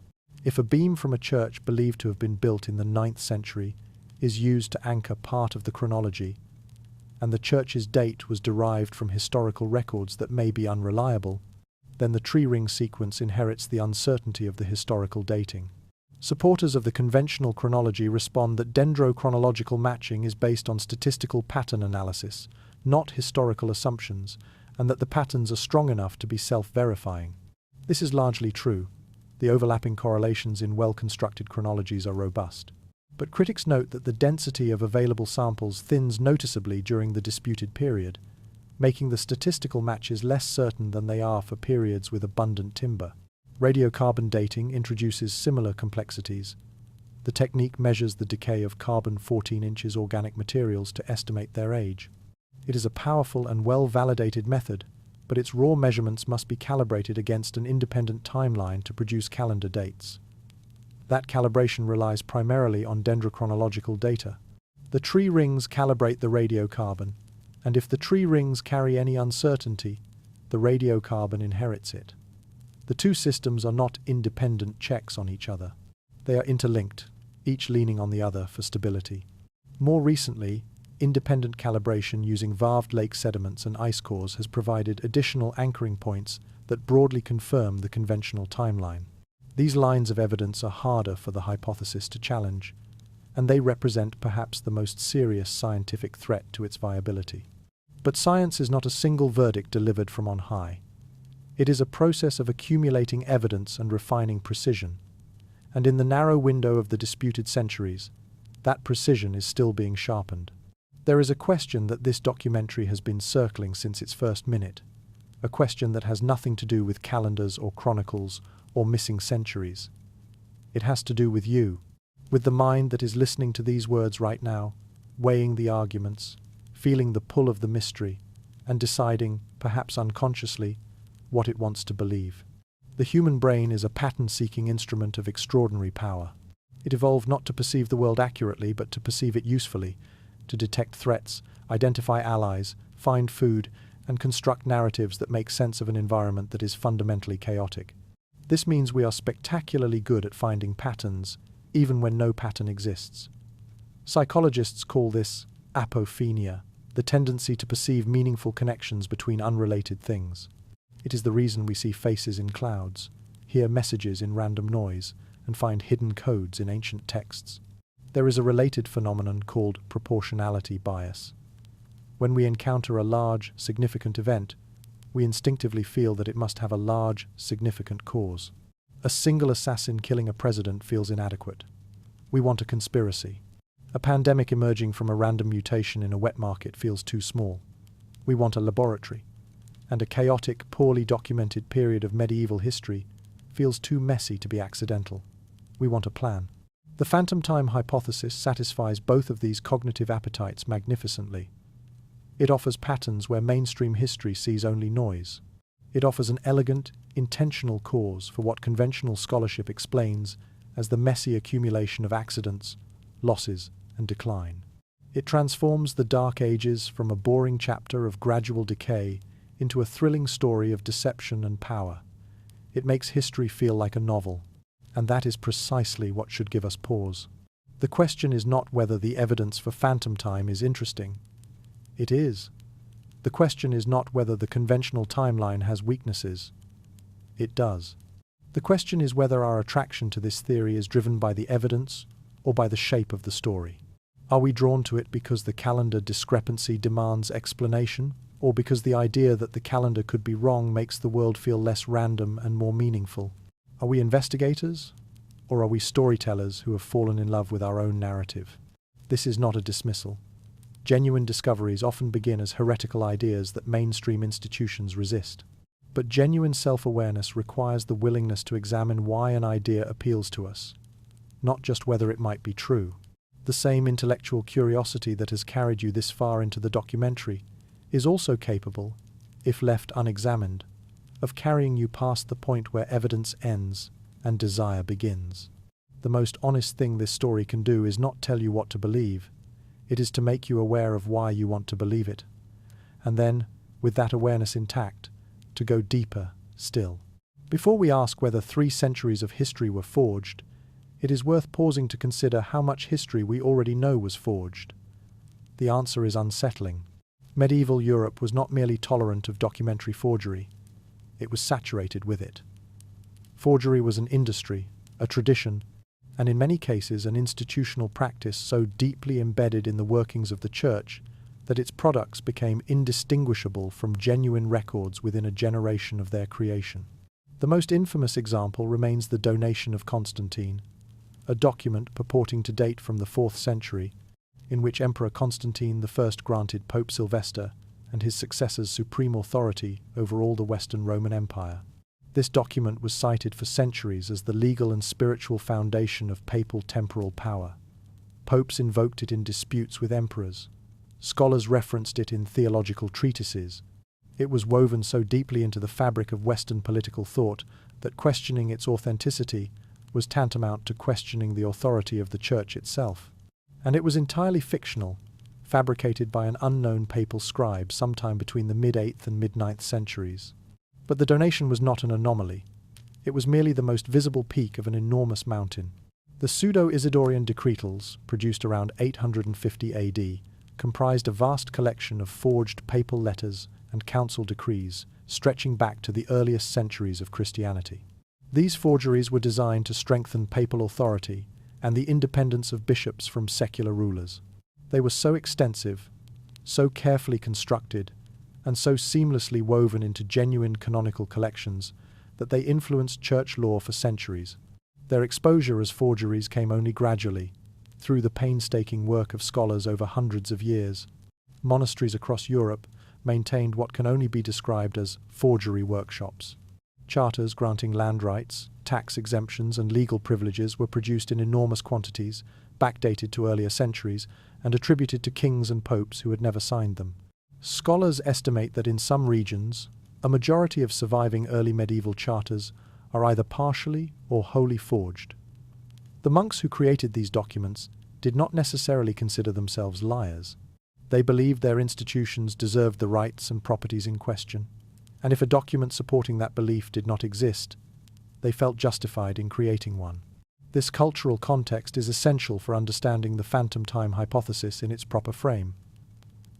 If a beam from a church believed to have been built in the 9th century is used to anchor part of the chronology, and the church's date was derived from historical records that may be unreliable, then the tree ring sequence inherits the uncertainty of the historical dating. Supporters of the conventional chronology respond that dendrochronological matching is based on statistical pattern analysis, not historical assumptions, and that the patterns are strong enough to be self-verifying. This is largely true. The overlapping correlations in well-constructed chronologies are robust. But critics note that the density of available samples thins noticeably during the disputed period, making the statistical matches less certain than they are for periods with abundant timber. Radiocarbon dating introduces similar complexities. The technique measures the decay of carbon-14 organic materials to estimate their age. It is a powerful and well-validated method, but its raw measurements must be calibrated against an independent timeline to produce calendar dates. That calibration relies primarily on dendrochronological data. The tree rings calibrate the radiocarbon, and if the tree rings carry any uncertainty, the radiocarbon inherits it. The two systems are not independent checks on each other. They are interlinked, each leaning on the other for stability. More recently, independent calibration using varved lake sediments and ice cores has provided additional anchoring points that broadly confirm the conventional timeline. These lines of evidence are harder for the hypothesis to challenge, and they represent perhaps the most serious scientific threat to its viability. But science is not a single verdict delivered from on high. It is a process of accumulating evidence and refining precision, and in the narrow window of the disputed centuries, that precision is still being sharpened. There is a question that this documentary has been circling since its first minute, a question that has nothing to do with calendars or chronicles or missing centuries. It has to do with you, with the mind that is listening to these words right now, weighing the arguments, feeling the pull of the mystery, and deciding, perhaps unconsciously, what it wants to believe. The human brain is a pattern-seeking instrument of extraordinary power. It evolved not to perceive the world accurately, but to perceive it usefully, to detect threats, identify allies, find food, and construct narratives that make sense of an environment that is fundamentally chaotic. This means we are spectacularly good at finding patterns, even when no pattern exists. Psychologists call this apophenia, the tendency to perceive meaningful connections between unrelated things. It is the reason we see faces in clouds, hear messages in random noise, and find hidden codes in ancient texts. There is a related phenomenon called proportionality bias. When we encounter a large, significant event, we instinctively feel that it must have a large, significant cause. A single assassin killing a president feels inadequate. We want a conspiracy. A pandemic emerging from a random mutation in a wet market feels too small. We want a laboratory. And a chaotic, poorly documented period of medieval history feels too messy to be accidental. We want a plan. The phantom time hypothesis satisfies both of these cognitive appetites magnificently. It offers patterns where mainstream history sees only noise. It offers an elegant, intentional cause for what conventional scholarship explains as the messy accumulation of accidents, losses, and decline. It transforms the Dark Ages from a boring chapter of gradual decay into a thrilling story of deception and power. It makes history feel like a novel, and that is precisely what should give us pause. The question is not whether the evidence for phantom time is interesting. It is. The question is not whether the conventional timeline has weaknesses. It does. The question is whether our attraction to this theory is driven by the evidence or by the shape of the story. Are we drawn to it because the calendar discrepancy demands explanation, or because the idea that the calendar could be wrong makes the world feel less random and more meaningful? Are we investigators, or are we storytellers who have fallen in love with our own narrative? This is not a dismissal. Genuine discoveries often begin as heretical ideas that mainstream institutions resist. But genuine self-awareness requires the willingness to examine why an idea appeals to us, not just whether it might be true. The same intellectual curiosity that has carried you this far into the documentary is also capable, if left unexamined, of carrying you past the point where evidence ends and desire begins. The most honest thing this story can do is not tell you what to believe. It is to make you aware of why you want to believe it, and then, with that awareness intact, to go deeper still. Before we ask whether 3 centuries of history were forged, it is worth pausing to consider how much history we already know was forged. The answer is unsettling. Medieval Europe was not merely tolerant of documentary forgery, it was saturated with it. Forgery was an industry, a tradition, and in many cases an institutional practice so deeply embedded in the workings of the Church that its products became indistinguishable from genuine records within a generation of their creation. The most infamous example remains the Donation of Constantine, a document purporting to date from the 4th century, in which Emperor Constantine I granted Pope Sylvester and his successors supreme authority over all the Western Roman Empire. This document was cited for centuries as the legal and spiritual foundation of papal temporal power. Popes invoked it in disputes with emperors. Scholars referenced it in theological treatises. It was woven so deeply into the fabric of Western political thought that questioning its authenticity was tantamount to questioning the authority of the Church itself. And it was entirely fictional, fabricated by an unknown papal scribe sometime between the mid-8th and mid-9th centuries. But the Donation was not an anomaly. It was merely the most visible peak of an enormous mountain. The Pseudo-Isidorian decretals, produced around 850 AD, comprised a vast collection of forged papal letters and council decrees stretching back to the earliest centuries of Christianity. These forgeries were designed to strengthen papal authority and the independence of bishops from secular rulers. They were so extensive, so carefully constructed, and so seamlessly woven into genuine canonical collections that they influenced church law for centuries. Their exposure as forgeries came only gradually, through the painstaking work of scholars over hundreds of years. Monasteries across Europe maintained what can only be described as forgery workshops. Charters granting land rights, tax exemptions, and legal privileges were produced in enormous quantities, backdated to earlier centuries, and attributed to kings and popes who had never signed them. Scholars estimate that in some regions, a majority of surviving early medieval charters are either partially or wholly forged. The monks who created these documents did not necessarily consider themselves liars. They believed their institutions deserved the rights and properties in question, and if a document supporting that belief did not exist, they felt justified in creating one. This cultural context is essential for understanding the phantom time hypothesis in its proper frame.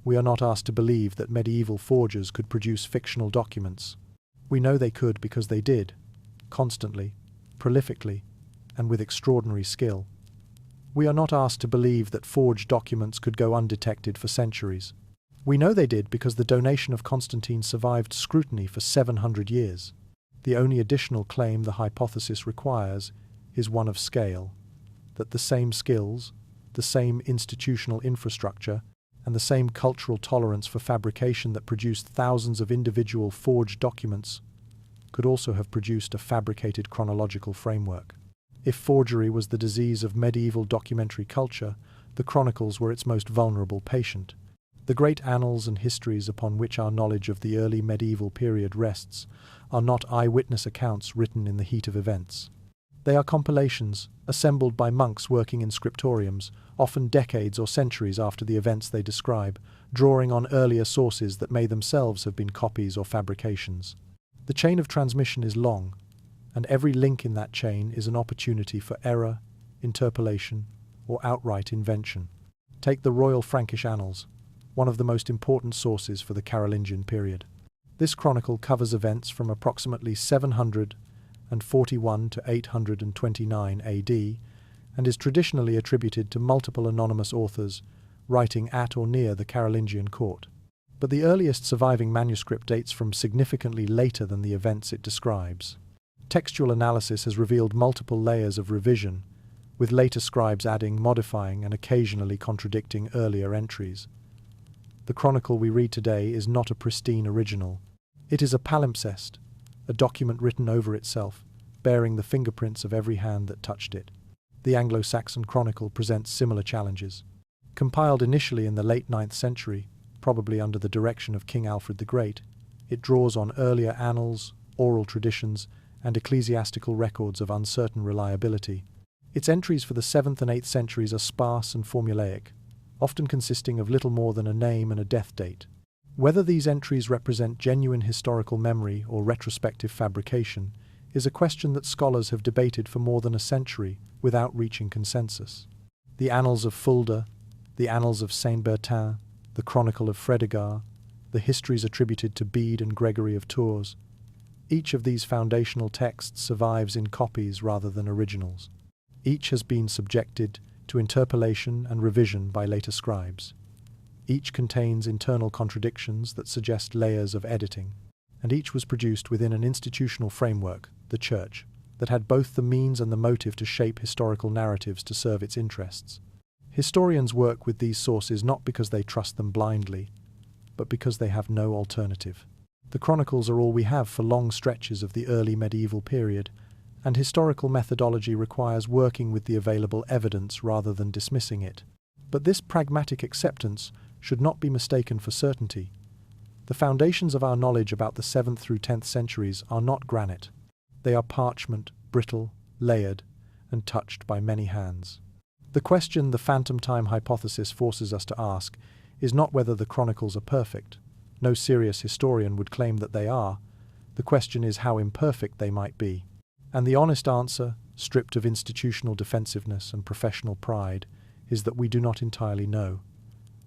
We are not asked to believe that medieval forgers could produce fictional documents. We know they could because they did, constantly, prolifically, and with extraordinary skill. We are not asked to believe that forged documents could go undetected for centuries. We know they did because the Donation of Constantine survived scrutiny for 700 years. The only additional claim the hypothesis requires is one of scale, that the same skills, the same institutional infrastructure, and the same cultural tolerance for fabrication that produced thousands of individual forged documents could also have produced a fabricated chronological framework. If forgery was the disease of medieval documentary culture, the chronicles were its most vulnerable patient. The great annals and histories upon which our knowledge of the early medieval period rests are not eyewitness accounts written in the heat of events. They are compilations, assembled by monks working in scriptoriums, often decades or centuries after the events they describe, drawing on earlier sources that may themselves have been copies or fabrications. The chain of transmission is long, and every link in that chain is an opportunity for error, interpolation, or outright invention. Take the Royal Frankish Annals, one of the most important sources for the Carolingian period. This chronicle covers events from approximately 741 to 829 AD and is traditionally attributed to multiple anonymous authors writing at or near the Carolingian court. But the earliest surviving manuscript dates from significantly later than the events it describes. Textual analysis has revealed multiple layers of revision, with later scribes adding, modifying, and occasionally contradicting earlier entries. The chronicle we read today is not a pristine original. It is a palimpsest, a document written over itself, bearing the fingerprints of every hand that touched it. The Anglo-Saxon Chronicle presents similar challenges. Compiled initially in the late 9th century, probably under the direction of King Alfred the Great, it draws on earlier annals, oral traditions, and ecclesiastical records of uncertain reliability. Its entries for the 7th and 8th centuries are sparse and formulaic, often consisting of little more than a name and a death date. Whether these entries represent genuine historical memory or retrospective fabrication is a question that scholars have debated for more than a century without reaching consensus. The Annals of Fulda, the Annals of Saint-Bertin, the Chronicle of Fredegar, the histories attributed to Bede and Gregory of Tours. Each of these foundational texts survives in copies rather than originals. Each has been subjected to interpolation and revision by later scribes. Each contains internal contradictions that suggest layers of editing, and each was produced within an institutional framework, the Church, that had both the means and the motive to shape historical narratives to serve its interests. Historians work with these sources not because they trust them blindly, but because they have no alternative. The chronicles are all we have for long stretches of the early medieval period, and historical methodology requires working with the available evidence rather than dismissing it. But this pragmatic acceptance should not be mistaken for certainty. The foundations of our knowledge about the 7th through 10th centuries are not granite. They are parchment, brittle, layered, and touched by many hands. The question the phantom time hypothesis forces us to ask is not whether the chronicles are perfect. No serious historian would claim that they are. The question is how imperfect they might be. And the honest answer, stripped of institutional defensiveness and professional pride, is that we do not entirely know.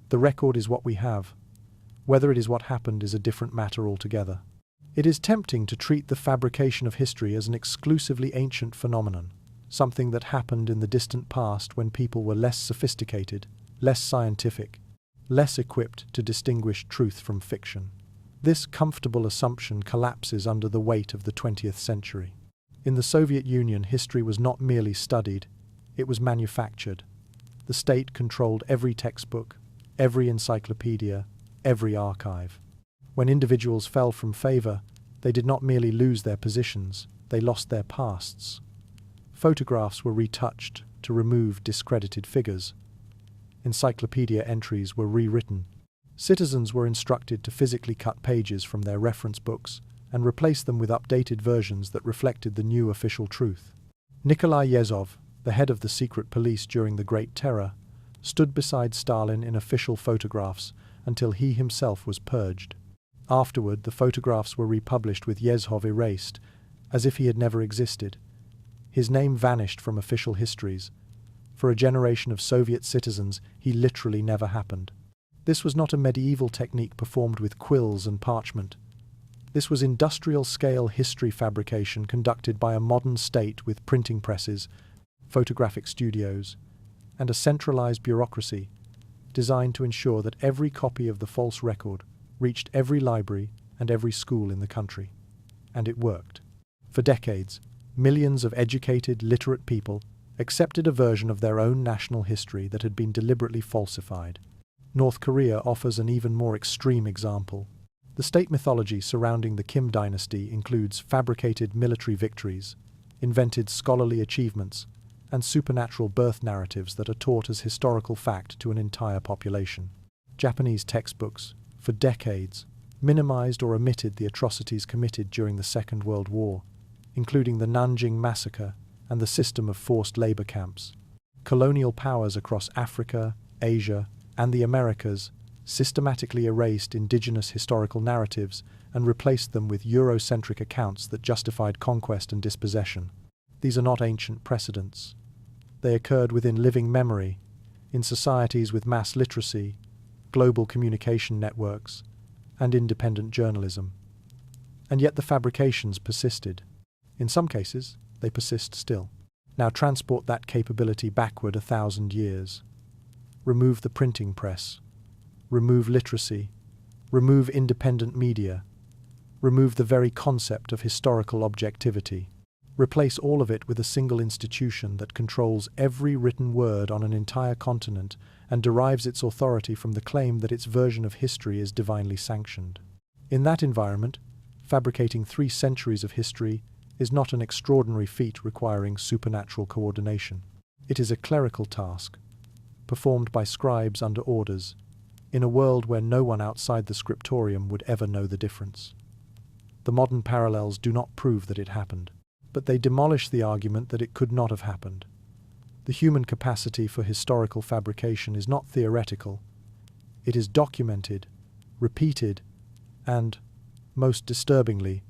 The record is what we have. Whether it is what happened is a different matter altogether. It is tempting to treat the fabrication of history as an exclusively ancient phenomenon, something that happened in the distant past when people were less sophisticated, less scientific, less equipped to distinguish truth from fiction. This comfortable assumption collapses under the weight of the 20th century. In the Soviet Union, history was not merely studied, it was manufactured. The state controlled every textbook, every encyclopedia, every archive. When individuals fell from favor, they did not merely lose their positions, they lost their pasts. Photographs were retouched to remove discredited figures. Encyclopedia entries were rewritten. Citizens were instructed to physically cut pages from their reference books and replace them with updated versions that reflected the new official truth. Nikolai Yezhov, the head of the secret police during the Great Terror, stood beside Stalin in official photographs until he himself was purged. Afterward, the photographs were republished with Yezhov erased, as if he had never existed. His name vanished from official histories. For a generation of Soviet citizens, he literally never happened. This was not a medieval technique performed with quills and parchment. This was industrial-scale history fabrication conducted by a modern state with printing presses, photographic studios, and a centralized bureaucracy designed to ensure that every copy of the false record reached every library and every school in the country. And it worked. For decades, millions of educated, literate people accepted a version of their own national history that had been deliberately falsified. North Korea offers an even more extreme example. The state mythology surrounding the Kim dynasty includes fabricated military victories, invented scholarly achievements, and supernatural birth narratives that are taught as historical fact to an entire population. Japanese textbooks, for decades, minimized or omitted the atrocities committed during the Second World War, including the Nanjing Massacre and the system of forced labor camps. Colonial powers across Africa, Asia, and the Americas systematically erased indigenous historical narratives and replaced them with Eurocentric accounts that justified conquest and dispossession. These are not ancient precedents. They occurred within living memory, in societies with mass literacy, global communication networks, and independent journalism. And yet the fabrications persisted. In some cases, they persist still. Now transport that capability backward 1,000 years. Remove the printing press. Remove literacy. Remove independent media. Remove the very concept of historical objectivity. Replace all of it with a single institution that controls every written word on an entire continent and derives its authority from the claim that its version of history is divinely sanctioned. In that environment, Fabricating 3 centuries of history is not an extraordinary feat requiring supernatural coordination. It is a clerical task, performed by scribes under orders, in a world where no one outside the scriptorium would ever know the difference. The modern parallels do not prove that it happened, but they demolish the argument that it could not have happened. The human capacity for historical fabrication is not theoretical. It is documented, repeated, and, most disturbingly,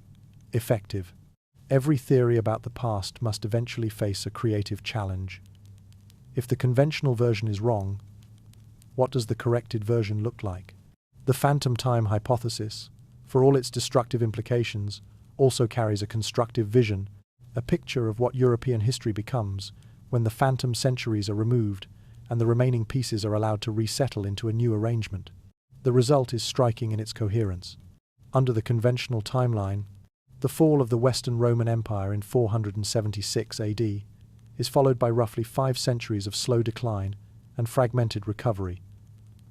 effective. Every theory about the past must eventually face a creative challenge. If the conventional version is wrong, what does the corrected version look like? The phantom time hypothesis, for all its destructive implications, also carries a constructive vision, a picture of what European history becomes when the phantom centuries are removed and the remaining pieces are allowed to resettle into a new arrangement. The result is striking in its coherence. Under the conventional timeline, the fall of the Western Roman Empire in 476 AD is followed by roughly 5 centuries of slow decline and fragmented recovery,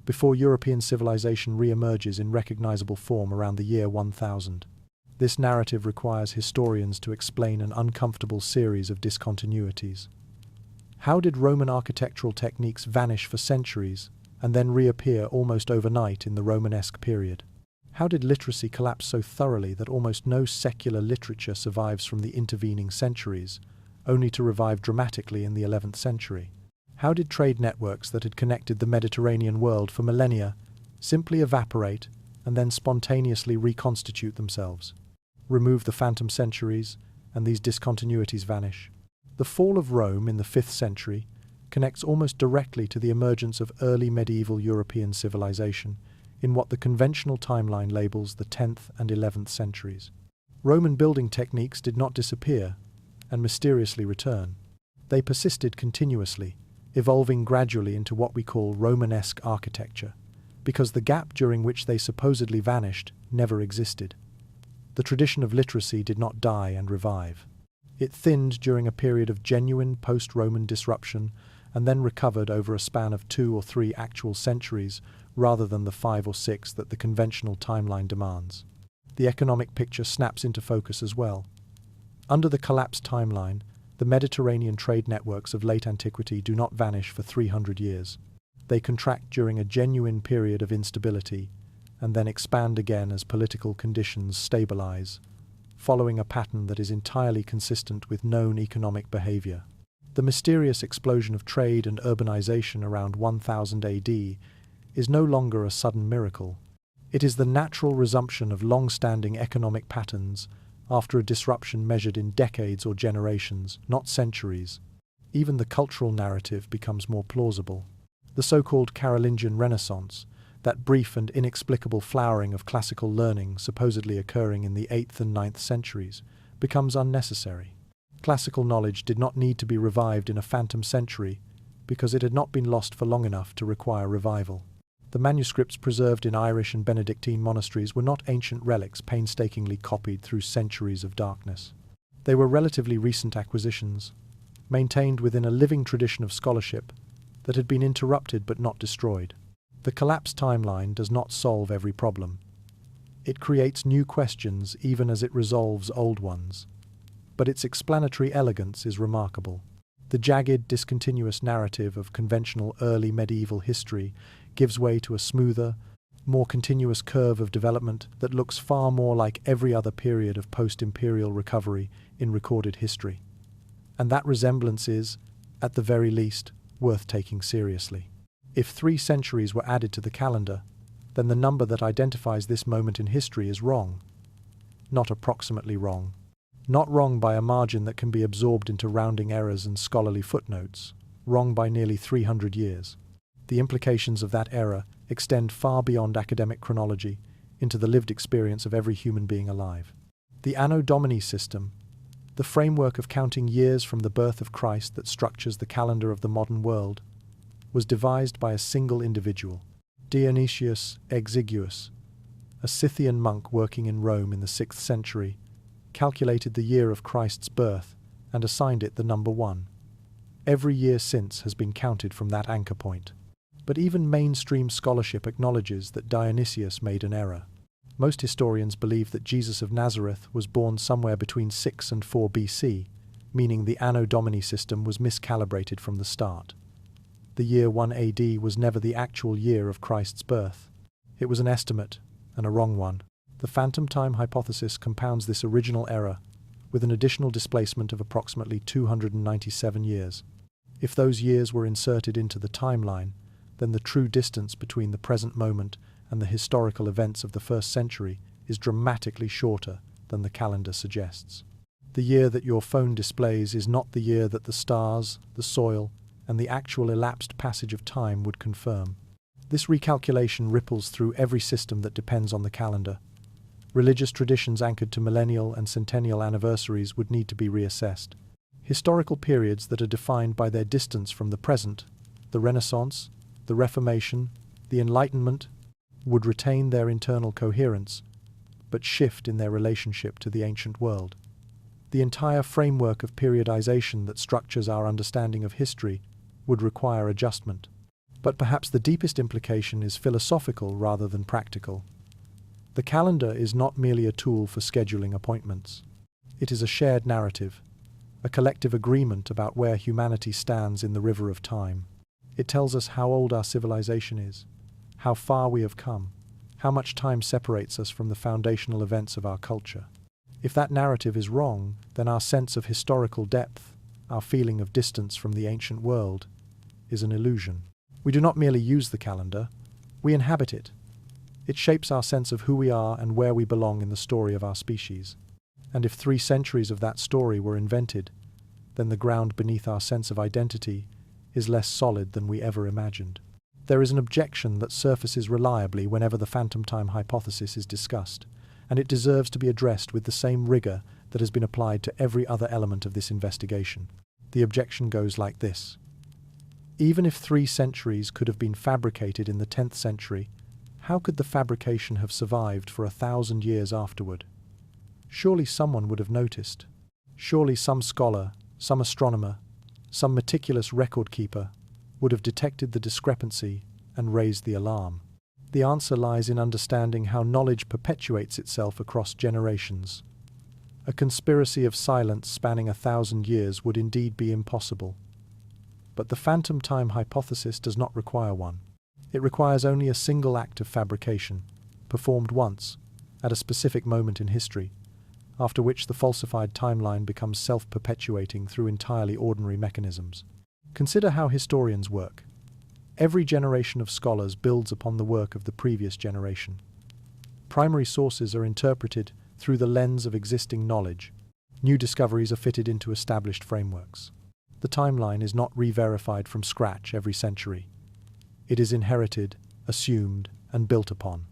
before European civilization re-emerges in recognizable form around the year 1000. This narrative requires historians to explain an uncomfortable series of discontinuities. How did Roman architectural techniques vanish for centuries and then reappear almost overnight in the Romanesque period? How did literacy collapse so thoroughly that almost no secular literature survives from the intervening centuries, only to revive dramatically in the 11th century? How did trade networks that had connected the Mediterranean world for millennia simply evaporate and then spontaneously reconstitute themselves? Remove the phantom centuries, and these discontinuities vanish. The fall of Rome in the 5th century connects almost directly to the emergence of early medieval European civilization in what the conventional timeline labels the 10th and 11th centuries. Roman building techniques did not disappear and mysteriously return. They persisted continuously, evolving gradually into what we call Romanesque architecture, because the gap during which they supposedly vanished never existed. The tradition of literacy did not die and revive. It thinned during a period of genuine post-Roman disruption and then recovered over a span of 2 or 3 actual centuries rather than the 5 or 6 that the conventional timeline demands. The economic picture snaps into focus as well. Under the collapsed timeline, the Mediterranean trade networks of late antiquity do not vanish for 300 years. They contract during a genuine period of instability and then expand again as political conditions stabilize, following a pattern that is entirely consistent with known economic behavior. The mysterious explosion of trade and urbanization around 1000 AD is no longer a sudden miracle. It is the natural resumption of long-standing economic patterns after a disruption measured in decades or generations, not centuries. Even the cultural narrative becomes more plausible. The so-called Carolingian Renaissance, that brief and inexplicable flowering of classical learning supposedly occurring in the 8th and 9th centuries, becomes unnecessary. Classical knowledge did not need to be revived in a phantom century because it had not been lost for long enough to require revival. The manuscripts preserved in Irish and Benedictine monasteries were not ancient relics painstakingly copied through centuries of darkness. They were relatively recent acquisitions, maintained within a living tradition of scholarship that had been interrupted but not destroyed. The collapsed timeline does not solve every problem. It creates new questions even as it resolves old ones. But its explanatory elegance is remarkable. The jagged, discontinuous narrative of conventional early medieval history gives way to a smoother, more continuous curve of development that looks far more like every other period of post-imperial recovery in recorded history. And that resemblance is, at the very least, worth taking seriously. If 3 centuries were added to the calendar, then the number that identifies this moment in history is wrong. Not approximately wrong. Not wrong by a margin that can be absorbed into rounding errors and scholarly footnotes. Wrong by nearly 300 years. The implications of that error extend far beyond academic chronology into the lived experience of every human being alive. The Anno Domini system, the framework of counting years from the birth of Christ that structures the calendar of the modern world, was devised by a single individual, Dionysius Exiguus, a Scythian monk working in Rome in the 6th century, calculated the year of Christ's birth and assigned it the number 1. Every year since has been counted from that anchor point. But even mainstream scholarship acknowledges that Dionysius made an error. Most historians believe that Jesus of Nazareth was born somewhere between 6 and 4 BC, meaning the Anno Domini system was miscalibrated from the start. The year 1 AD was never the actual year of Christ's birth. It was an estimate, and a wrong one. The phantom time hypothesis compounds this original error with an additional displacement of approximately 297 years. If those years were inserted into the timeline, then the true distance between the present moment and the historical events of the first century is dramatically shorter than the calendar suggests. The year that your phone displays is not the year that the stars, the soil, and the actual elapsed passage of time would confirm. This recalculation ripples through every system that depends on the calendar. Religious traditions anchored to millennial and centennial anniversaries would need to be reassessed. Historical periods that are defined by their distance from the present, the Renaissance, the Reformation, the Enlightenment, would retain their internal coherence, but shift in their relationship to the ancient world. The entire framework of periodization that structures our understanding of history would require adjustment. But perhaps the deepest implication is philosophical rather than practical. The calendar is not merely a tool for scheduling appointments. It is a shared narrative, a collective agreement about where humanity stands in the river of time. It tells us how old our civilization is, how far we have come, how much time separates us from the foundational events of our culture. If that narrative is wrong, then our sense of historical depth, our feeling of distance from the ancient world, is an illusion. We do not merely use the calendar, we inhabit it. It shapes our sense of who we are and where we belong in the story of our species. And if 3 centuries of that story were invented, then the ground beneath our sense of identity is less solid than we ever imagined. There is an objection that surfaces reliably whenever the phantom time hypothesis is discussed, and it deserves to be addressed with the same rigor that has been applied to every other element of this investigation. The objection goes like this. Even if 3 centuries could have been fabricated in the 10th century, how could the fabrication have survived for 1,000 years afterward? Surely someone would have noticed. Surely some scholar, some astronomer, some meticulous record keeper would have detected the discrepancy and raised the alarm. The answer lies in understanding how knowledge perpetuates itself across generations. A conspiracy of silence spanning 1,000 years would indeed be impossible. But the phantom time hypothesis does not require one. It requires only a single act of fabrication, performed once, at a specific moment in history, after which the falsified timeline becomes self-perpetuating through entirely ordinary mechanisms. Consider how historians work. Every generation of scholars builds upon the work of the previous generation. Primary sources are interpreted through the lens of existing knowledge. New discoveries are fitted into established frameworks. The timeline is not re-verified from scratch every century. It is inherited, assumed, and built upon.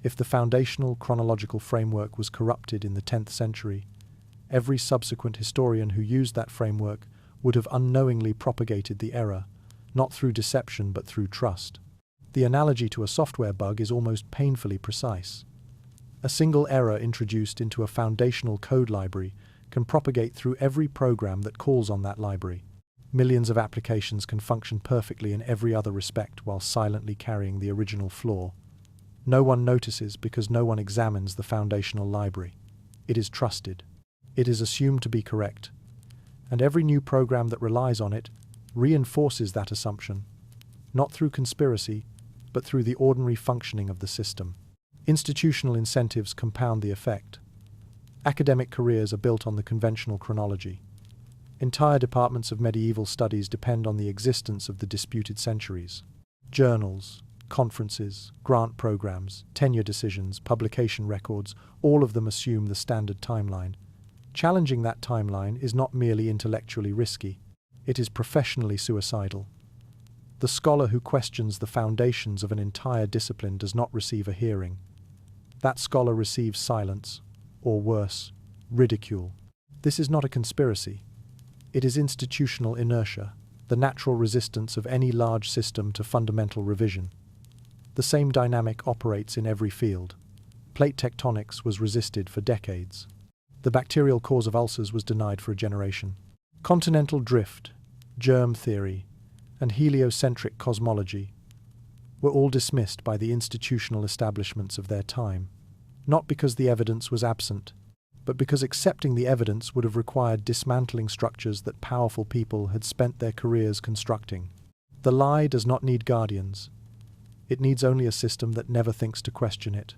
If the foundational chronological framework was corrupted in the 10th century, every subsequent historian who used that framework would have unknowingly propagated the error, not through deception but through trust. The analogy to a software bug is almost painfully precise. A single error introduced into a foundational code library can propagate through every program that calls on that library. Millions of applications can function perfectly in every other respect while silently carrying the original flaw. No one notices because no one examines the foundational library. It is trusted. It is assumed to be correct. And every new program that relies on it reinforces that assumption, not through conspiracy, but through the ordinary functioning of the system. Institutional incentives compound the effect. Academic careers are built on the conventional chronology. Entire departments of medieval studies depend on the existence of the disputed centuries. Journals, conferences, grant programs, tenure decisions, publication records, all of them assume the standard timeline. Challenging that timeline is not merely intellectually risky, it is professionally suicidal. The scholar who questions the foundations of an entire discipline does not receive a hearing. That scholar receives silence, or worse, ridicule. This is not a conspiracy. It is institutional inertia, the natural resistance of any large system to fundamental revision. The same dynamic operates in every field. Plate tectonics was resisted for decades. The bacterial cause of ulcers was denied for a generation. Continental drift, germ theory, and heliocentric cosmology were all dismissed by the institutional establishments of their time. not because the evidence was absent, but because accepting the evidence would have required dismantling structures that powerful people had spent their careers constructing. The lie does not need guardians. It needs only a system that never thinks to question it.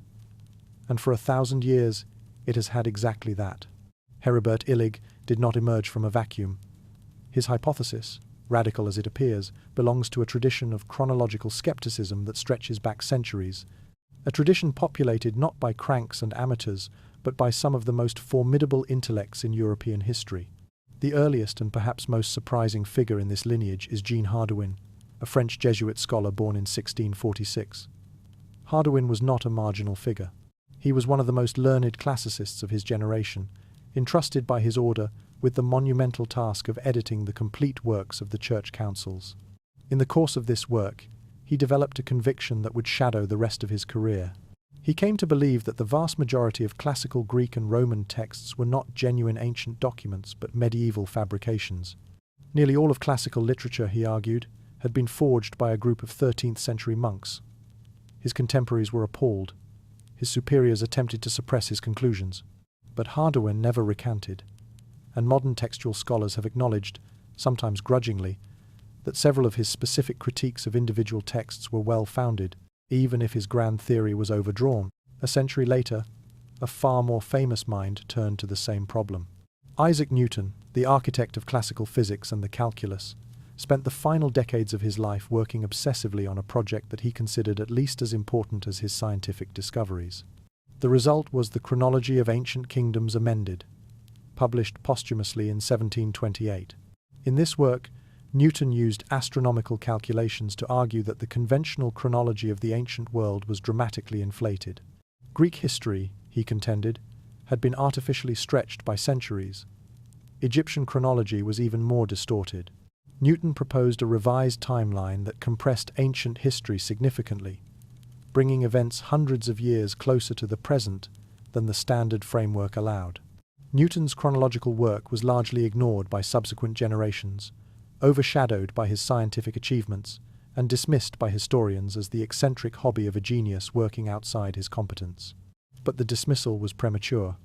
And for 1,000 years, it has had exactly that. Heribert Illig did not emerge from a vacuum. His hypothesis, radical as it appears, belongs to a tradition of chronological skepticism that stretches back centuries, a tradition populated not by cranks and amateurs, but by some of the most formidable intellects in European history. The earliest and perhaps most surprising figure in this lineage is Jean Hardouin, a French Jesuit scholar born in 1646. Hardouin was not a marginal figure. He was one of the most learned classicists of his generation, entrusted by his order with the monumental task of editing the complete works of the church councils. In the course of this work, he developed a conviction that would shadow the rest of his career. He came to believe that the vast majority of classical Greek and Roman texts were not genuine ancient documents but medieval fabrications. Nearly all of classical literature, he argued, had been forged by a group of 13th century monks. His contemporaries were appalled. His superiors attempted to suppress his conclusions. But Hardouin never recanted, and modern textual scholars have acknowledged, sometimes grudgingly, that several of his specific critiques of individual texts were well-founded, even if his grand theory was overdrawn. A century later, a far more famous mind turned to the same problem. Isaac Newton, the architect of classical physics and the calculus, spent the final decades of his life working obsessively on a project that he considered at least as important as his scientific discoveries. The result was the Chronology of Ancient Kingdoms Amended, published posthumously in 1728. In this work, Newton used astronomical calculations to argue that the conventional chronology of the ancient world was dramatically inflated. Greek history, he contended, had been artificially stretched by centuries. Egyptian chronology was even more distorted. Newton proposed a revised timeline that compressed ancient history significantly, bringing events hundreds of years closer to the present than the standard framework allowed. Newton's chronological work was largely ignored by subsequent generations, overshadowed by his scientific achievements, and dismissed by historians as the eccentric hobby of a genius working outside his competence. But the dismissal was premature.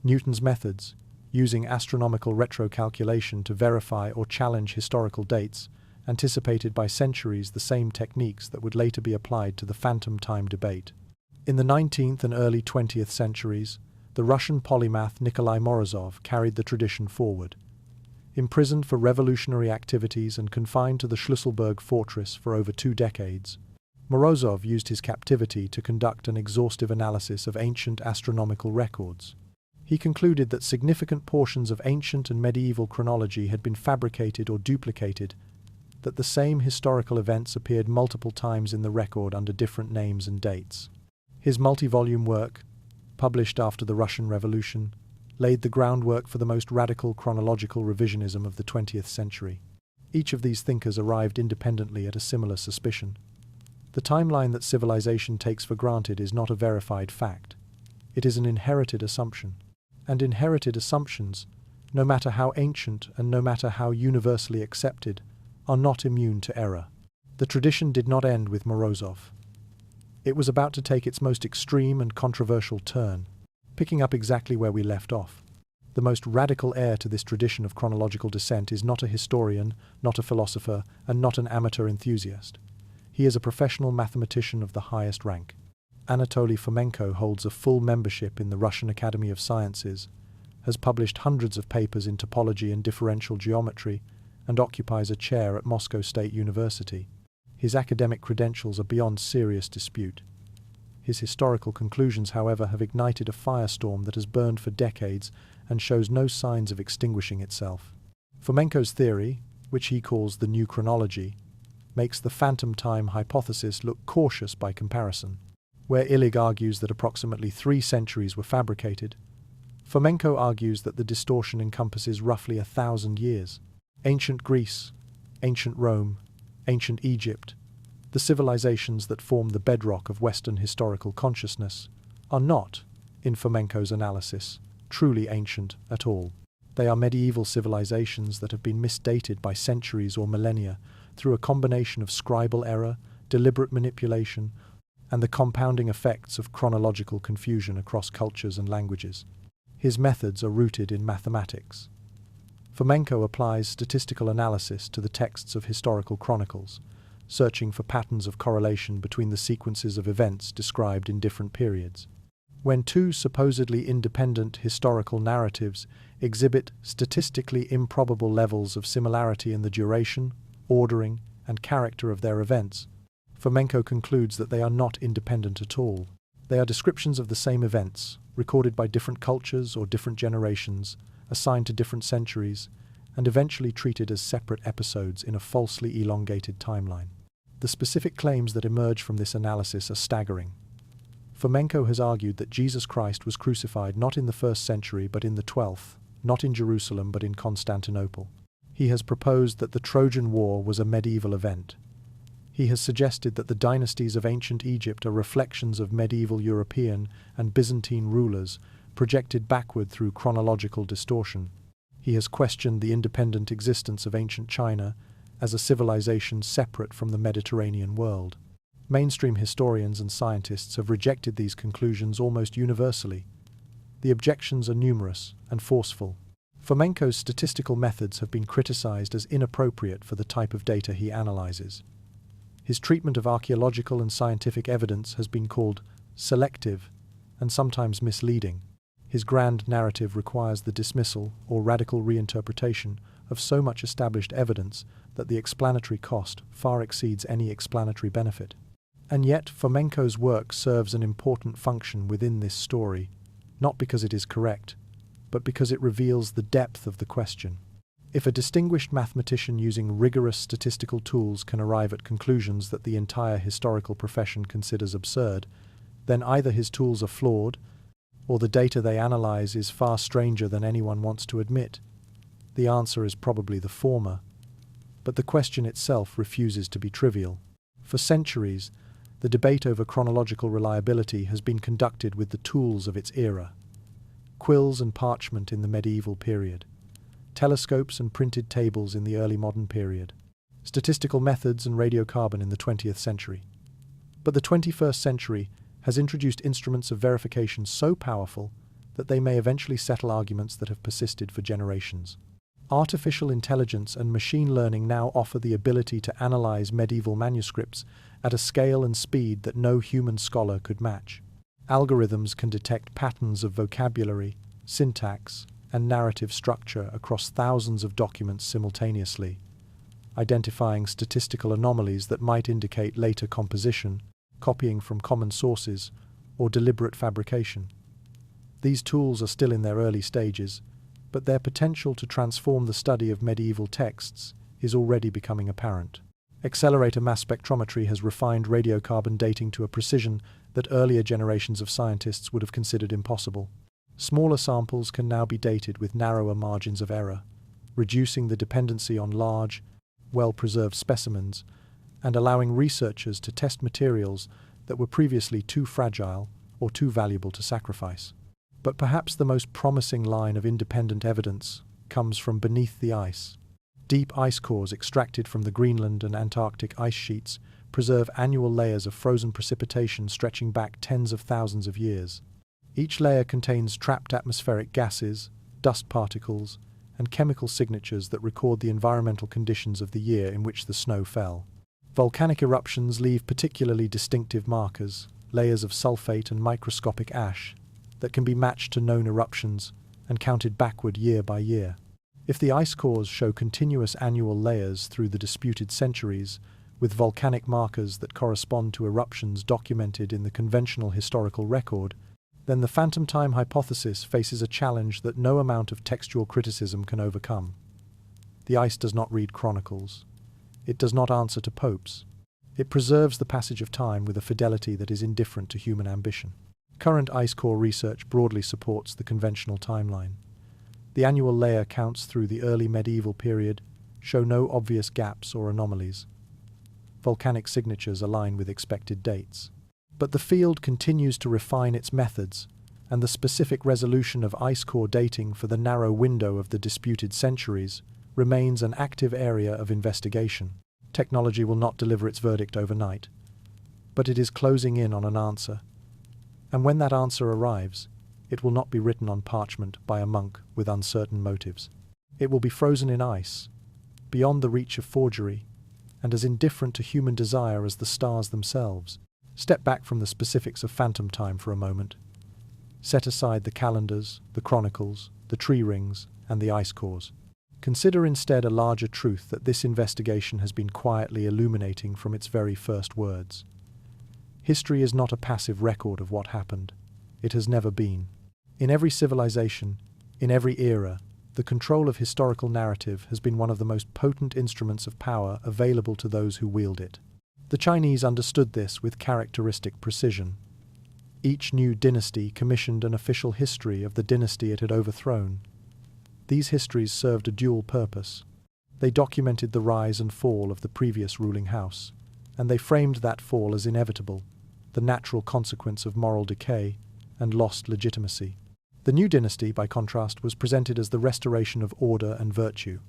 Newton's methods, using astronomical retrocalculation to verify or challenge historical dates, anticipated by centuries the same techniques that would later be applied to the phantom time debate. In the 19th and early 20th centuries, the Russian polymath Nikolai Morozov carried the tradition forward. Imprisoned for revolutionary activities and confined to the Schlüsselburg fortress for over 2 decades, Morozov used his captivity to conduct an exhaustive analysis of ancient astronomical records. He concluded that significant portions of ancient and medieval chronology had been fabricated or duplicated, that the same historical events appeared multiple times in the record under different names and dates. His multi-volume work, published after the Russian Revolution, laid the groundwork for the most radical chronological revisionism of the 20th century. Each of these thinkers arrived independently at a similar suspicion. The timeline that civilization takes for granted is not a verified fact. It is an inherited assumption. And inherited assumptions, no matter how ancient and no matter how universally accepted, are not immune to error. The tradition did not end with Morozov. It was about to take its most extreme and controversial turn, picking up exactly where we left off. The most radical heir to this tradition of chronological descent is not a historian, not a philosopher, and not an amateur enthusiast. He is a professional mathematician of the highest rank. Anatoly Fomenko holds a full membership in the Russian Academy of Sciences, has published hundreds of papers in topology and differential geometry, and occupies a chair at Moscow State University. His academic credentials are beyond serious dispute. His historical conclusions, however, have ignited a firestorm that has burned for decades and shows no signs of extinguishing itself. Fomenko's theory, which he calls the new chronology, makes the phantom time hypothesis look cautious by comparison. Where Illig argues that approximately 3 centuries were fabricated, Fomenko argues that the distortion encompasses roughly 1,000 years. Ancient Greece, ancient Rome, ancient Egypt, the civilizations that form the bedrock of Western historical consciousness, are not, in Fomenko's analysis, truly ancient at all. They are medieval civilizations that have been misdated by centuries or millennia through a combination of scribal error, deliberate manipulation, and the compounding effects of chronological confusion across cultures and languages. His methods are rooted in mathematics. Fomenko applies statistical analysis to the texts of historical chronicles, searching for patterns of correlation between the sequences of events described in different periods. When two supposedly independent historical narratives exhibit statistically improbable levels of similarity in the duration, ordering, and character of their events, Fomenko concludes that they are not independent at all. They are descriptions of the same events, recorded by different cultures or different generations, assigned to different centuries, and eventually treated as separate episodes in a falsely elongated timeline. The specific claims that emerge from this analysis are staggering. Fomenko has argued that Jesus Christ was crucified not in the 1st century but in the 12th, not in Jerusalem but in Constantinople. He has proposed that the Trojan War was a medieval event. He has suggested that the dynasties of ancient Egypt are reflections of medieval European and Byzantine rulers projected backward through chronological distortion. He has questioned the independent existence of ancient China as a civilization separate from the Mediterranean world. Mainstream historians and scientists have rejected these conclusions almost universally. The objections are numerous and forceful. Fomenko's statistical methods have been criticized as inappropriate for the type of data he analyzes. His treatment of archaeological and scientific evidence has been called selective and sometimes misleading. His grand narrative requires the dismissal or radical reinterpretation of so much established evidence that the explanatory cost far exceeds any explanatory benefit. And yet, Fomenko's work serves an important function within this story, not because it is correct, but because it reveals the depth of the question. If a distinguished mathematician using rigorous statistical tools can arrive at conclusions that the entire historical profession considers absurd, then either his tools are flawed, or the data they analyze is far stranger than anyone wants to admit. The answer is probably the former, but the question itself refuses to be trivial. For centuries, the debate over chronological reliability has been conducted with the tools of its era: quills and parchment in the medieval period, telescopes and printed tables in the early modern period, statistical methods and radiocarbon in the 20th century. But the 21st century has introduced instruments of verification so powerful that they may eventually settle arguments that have persisted for generations. Artificial intelligence and machine learning now offer the ability to analyze medieval manuscripts at a scale and speed that no human scholar could match. Algorithms can detect patterns of vocabulary, syntax, and narrative structure across thousands of documents simultaneously, identifying statistical anomalies that might indicate later composition, copying from common sources, or deliberate fabrication. These tools are still in their early stages, but their potential to transform the study of medieval texts is already becoming apparent. Accelerator mass spectrometry has refined radiocarbon dating to a precision that earlier generations of scientists would have considered impossible. Smaller samples can now be dated with narrower margins of error, reducing the dependency on large, well-preserved specimens and allowing researchers to test materials that were previously too fragile or too valuable to sacrifice. But perhaps the most promising line of independent evidence comes from beneath the ice. Deep ice cores extracted from the Greenland and Antarctic ice sheets preserve annual layers of frozen precipitation stretching back tens of thousands of years. Each layer contains trapped atmospheric gases, dust particles, and chemical signatures that record the environmental conditions of the year in which the snow fell. Volcanic eruptions leave particularly distinctive markers, layers of sulfate and microscopic ash, that can be matched to known eruptions and counted backward year by year. If the ice cores show continuous annual layers through the disputed centuries, with volcanic markers that correspond to eruptions documented in the conventional historical record, then the phantom time hypothesis faces a challenge that no amount of textual criticism can overcome. The ice does not read chronicles. It does not answer to popes. It preserves the passage of time with a fidelity that is indifferent to human ambition. Current ice core research broadly supports the conventional timeline. The annual layer counts through the early medieval period show no obvious gaps or anomalies. Volcanic signatures align with expected dates. But the field continues to refine its methods, and the specific resolution of ice core dating for the narrow window of the disputed centuries remains an active area of investigation. Technology will not deliver its verdict overnight, but it is closing in on an answer. And when that answer arrives, it will not be written on parchment by a monk with uncertain motives. It will be frozen in ice, beyond the reach of forgery, and as indifferent to human desire as the stars themselves. Step back from the specifics of phantom time for a moment. Set aside the calendars, the chronicles, the tree rings, and the ice cores. Consider instead a larger truth that this investigation has been quietly illuminating from its very first words. History is not a passive record of what happened. It has never been. In every civilization, in every era, the control of historical narrative has been one of the most potent instruments of power available to those who wield it. The Chinese understood this with characteristic precision. Each new dynasty commissioned an official history of the dynasty it had overthrown. These histories served a dual purpose. They documented the rise and fall of the previous ruling house, and they framed that fall as inevitable, the natural consequence of moral decay and lost legitimacy. The new dynasty, by contrast, was presented as the restoration of order and virtue,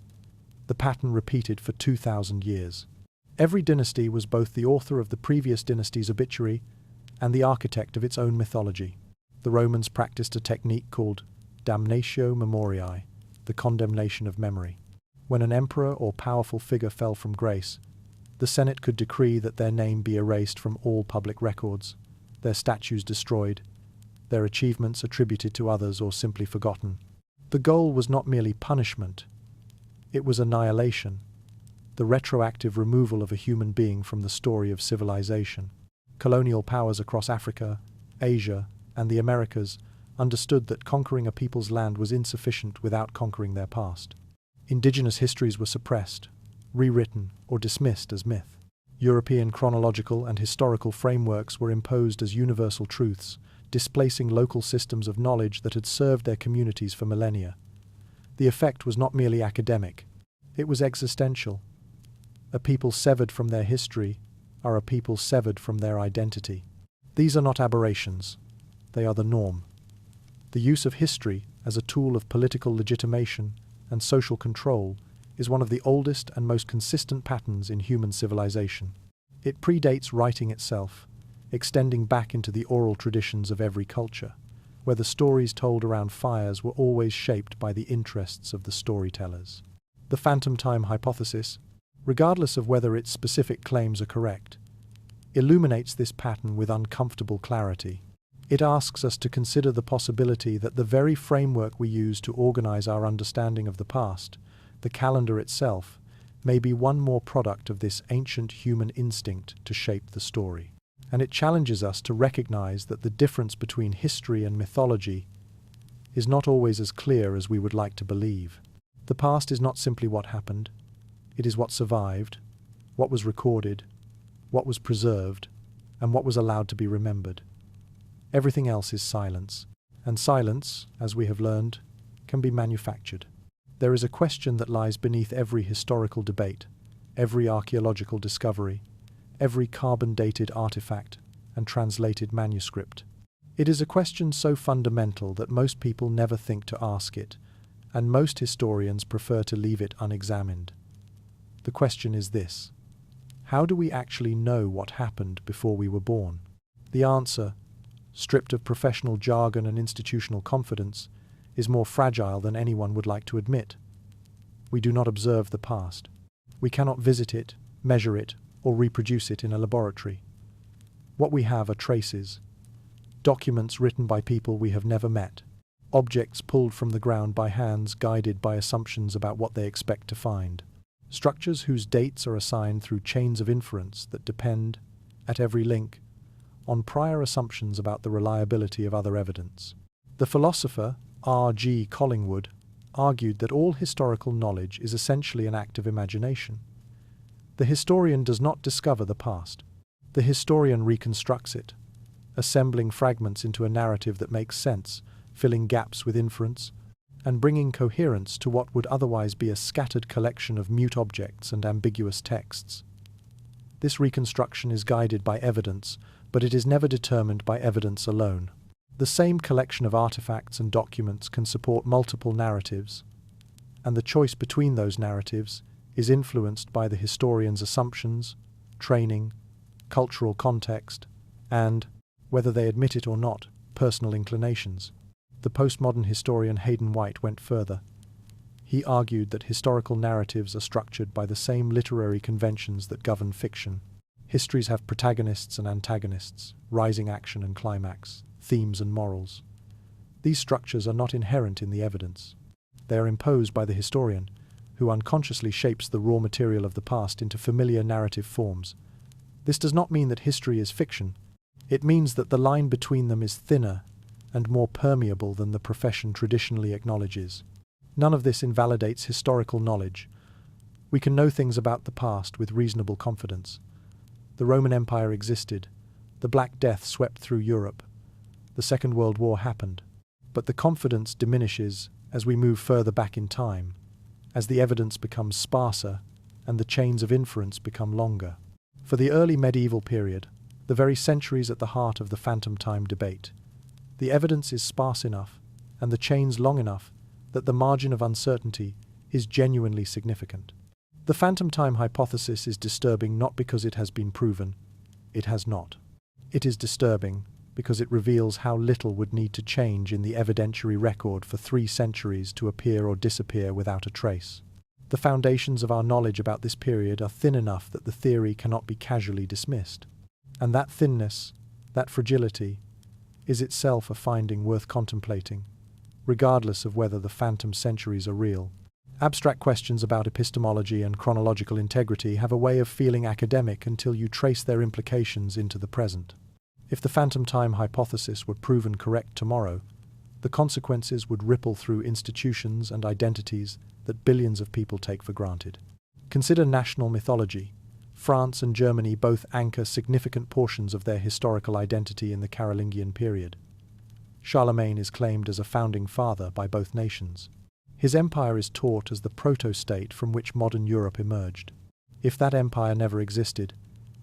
the pattern repeated for 2,000 years. Every dynasty was both the author of the previous dynasty's obituary and the architect of its own mythology. The Romans practiced a technique called damnatio memoriae, the condemnation of memory. When an emperor or powerful figure fell from grace, the Senate could decree that their name be erased from all public records, their statues destroyed, their achievements attributed to others or simply forgotten. The goal was not merely punishment, it was annihilation, the retroactive removal of a human being from the story of civilization. Colonial powers across Africa, Asia, and the Americas understood that conquering a people's land was insufficient without conquering their past. Indigenous histories were suppressed, rewritten, or dismissed as myth. European chronological and historical frameworks were imposed as universal truths, displacing local systems of knowledge that had served their communities for millennia. The effect was not merely academic, it was existential. A people severed from their history are a people severed from their identity. These are not aberrations, they are the norm. The use of history as a tool of political legitimation and social control is one of the oldest and most consistent patterns in human civilization. It predates writing itself, extending back into the oral traditions of every culture, where the stories told around fires were always shaped by the interests of the storytellers. The phantom time hypothesis, regardless of whether its specific claims are correct, illuminates this pattern with uncomfortable clarity. It asks us to consider the possibility that the very framework we use to organize our understanding of the past, the calendar itself, may be one more product of this ancient human instinct to shape the story. And it challenges us to recognize that the difference between history and mythology is not always as clear as we would like to believe. The past is not simply what happened, it is what survived, what was recorded, what was preserved, and what was allowed to be remembered. Everything else is silence, and silence, as we have learned, can be manufactured. There is a question that lies beneath every historical debate, every archaeological discovery, every carbon-dated artifact and translated manuscript. It is a question so fundamental that most people never think to ask it, and most historians prefer to leave it unexamined. The question is this: how do we actually know what happened before we were born? The answer, stripped of professional jargon and institutional confidence, is more fragile than anyone would like to admit. We do not observe the past. We cannot visit it, measure it, or reproduce it in a laboratory. What we have are traces, documents written by people we have never met, objects pulled from the ground by hands guided by assumptions about what they expect to find, structures whose dates are assigned through chains of inference that depend, at every link, on prior assumptions about the reliability of other evidence. The philosopher R.G. Collingwood argued that all historical knowledge is essentially an act of imagination. The historian does not discover the past. The historian reconstructs it, assembling fragments into a narrative that makes sense, filling gaps with inference, and bringing coherence to what would otherwise be a scattered collection of mute objects and ambiguous texts. This reconstruction is guided by evidence, but it is never determined by evidence alone. The same collection of artifacts and documents can support multiple narratives, and the choice between those narratives is influenced by the historian's assumptions, training, cultural context, and, whether they admit it or not, personal inclinations. The postmodern historian Hayden White went further. He argued that historical narratives are structured by the same literary conventions that govern fiction. Histories have protagonists and antagonists, rising action and climax, themes and morals. These structures are not inherent in the evidence. They are imposed by the historian, who unconsciously shapes the raw material of the past into familiar narrative forms. This does not mean that history is fiction. It means that the line between them is thinner and more permeable than the profession traditionally acknowledges. None of this invalidates historical knowledge. We can know things about the past with reasonable confidence. The Roman Empire existed. The Black Death swept through Europe. The Second World War happened. But the confidence diminishes as we move further back in time, as the evidence becomes sparser and the chains of inference become longer. For the early medieval period, the very centuries at the heart of the phantom time debate, the evidence is sparse enough and the chains long enough that the margin of uncertainty is genuinely significant. The phantom time hypothesis is disturbing not because it has been proven. It has not. It is disturbing because it reveals how little would need to change in the evidentiary record for 3 centuries to appear or disappear without a trace. The foundations of our knowledge about this period are thin enough that the theory cannot be casually dismissed. And that thinness, that fragility, is itself a finding worth contemplating, regardless of whether the phantom centuries are real. Abstract questions about epistemology and chronological integrity have a way of feeling academic until you trace their implications into the present. If the phantom time hypothesis were proven correct tomorrow, the consequences would ripple through institutions and identities that billions of people take for granted. Consider national mythology. France and Germany both anchor significant portions of their historical identity in the Carolingian period. Charlemagne is claimed as a founding father by both nations. His empire is taught as the proto-state from which modern Europe emerged. If that empire never existed,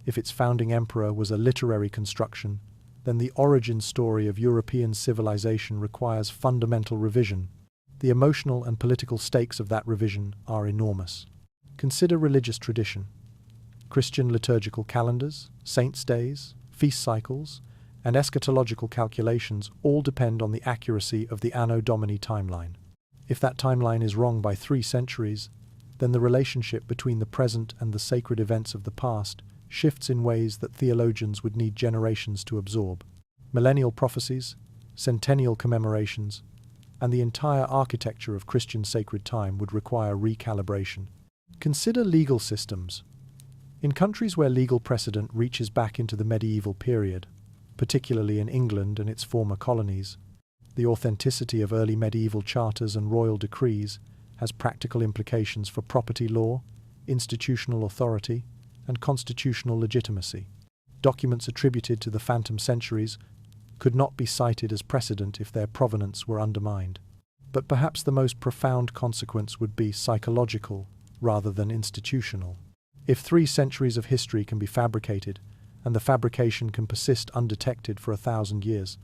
if its founding emperor was a literary construction, then the origin story of European civilization requires fundamental revision. The emotional and political stakes of that revision are enormous. Consider religious tradition. Christian liturgical calendars, saints' days, feast cycles, and eschatological calculations all depend on the accuracy of the Anno Domini timeline. If that timeline is wrong by 3 centuries, then the relationship between the present and the sacred events of the past shifts in ways that theologians would need generations to absorb. Millennial prophecies, centennial commemorations, and the entire architecture of Christian sacred time would require recalibration. Consider legal systems. In countries where legal precedent reaches back into the medieval period, particularly in England and its former colonies, the authenticity of early medieval charters and royal decrees has practical implications for property law, institutional authority, and constitutional legitimacy. Documents attributed to the phantom centuries could not be cited as precedent if their provenance were undermined. But perhaps the most profound consequence would be psychological rather than institutional. If 3 centuries of history can be fabricated, and the fabrication can persist undetected for 1,000 years,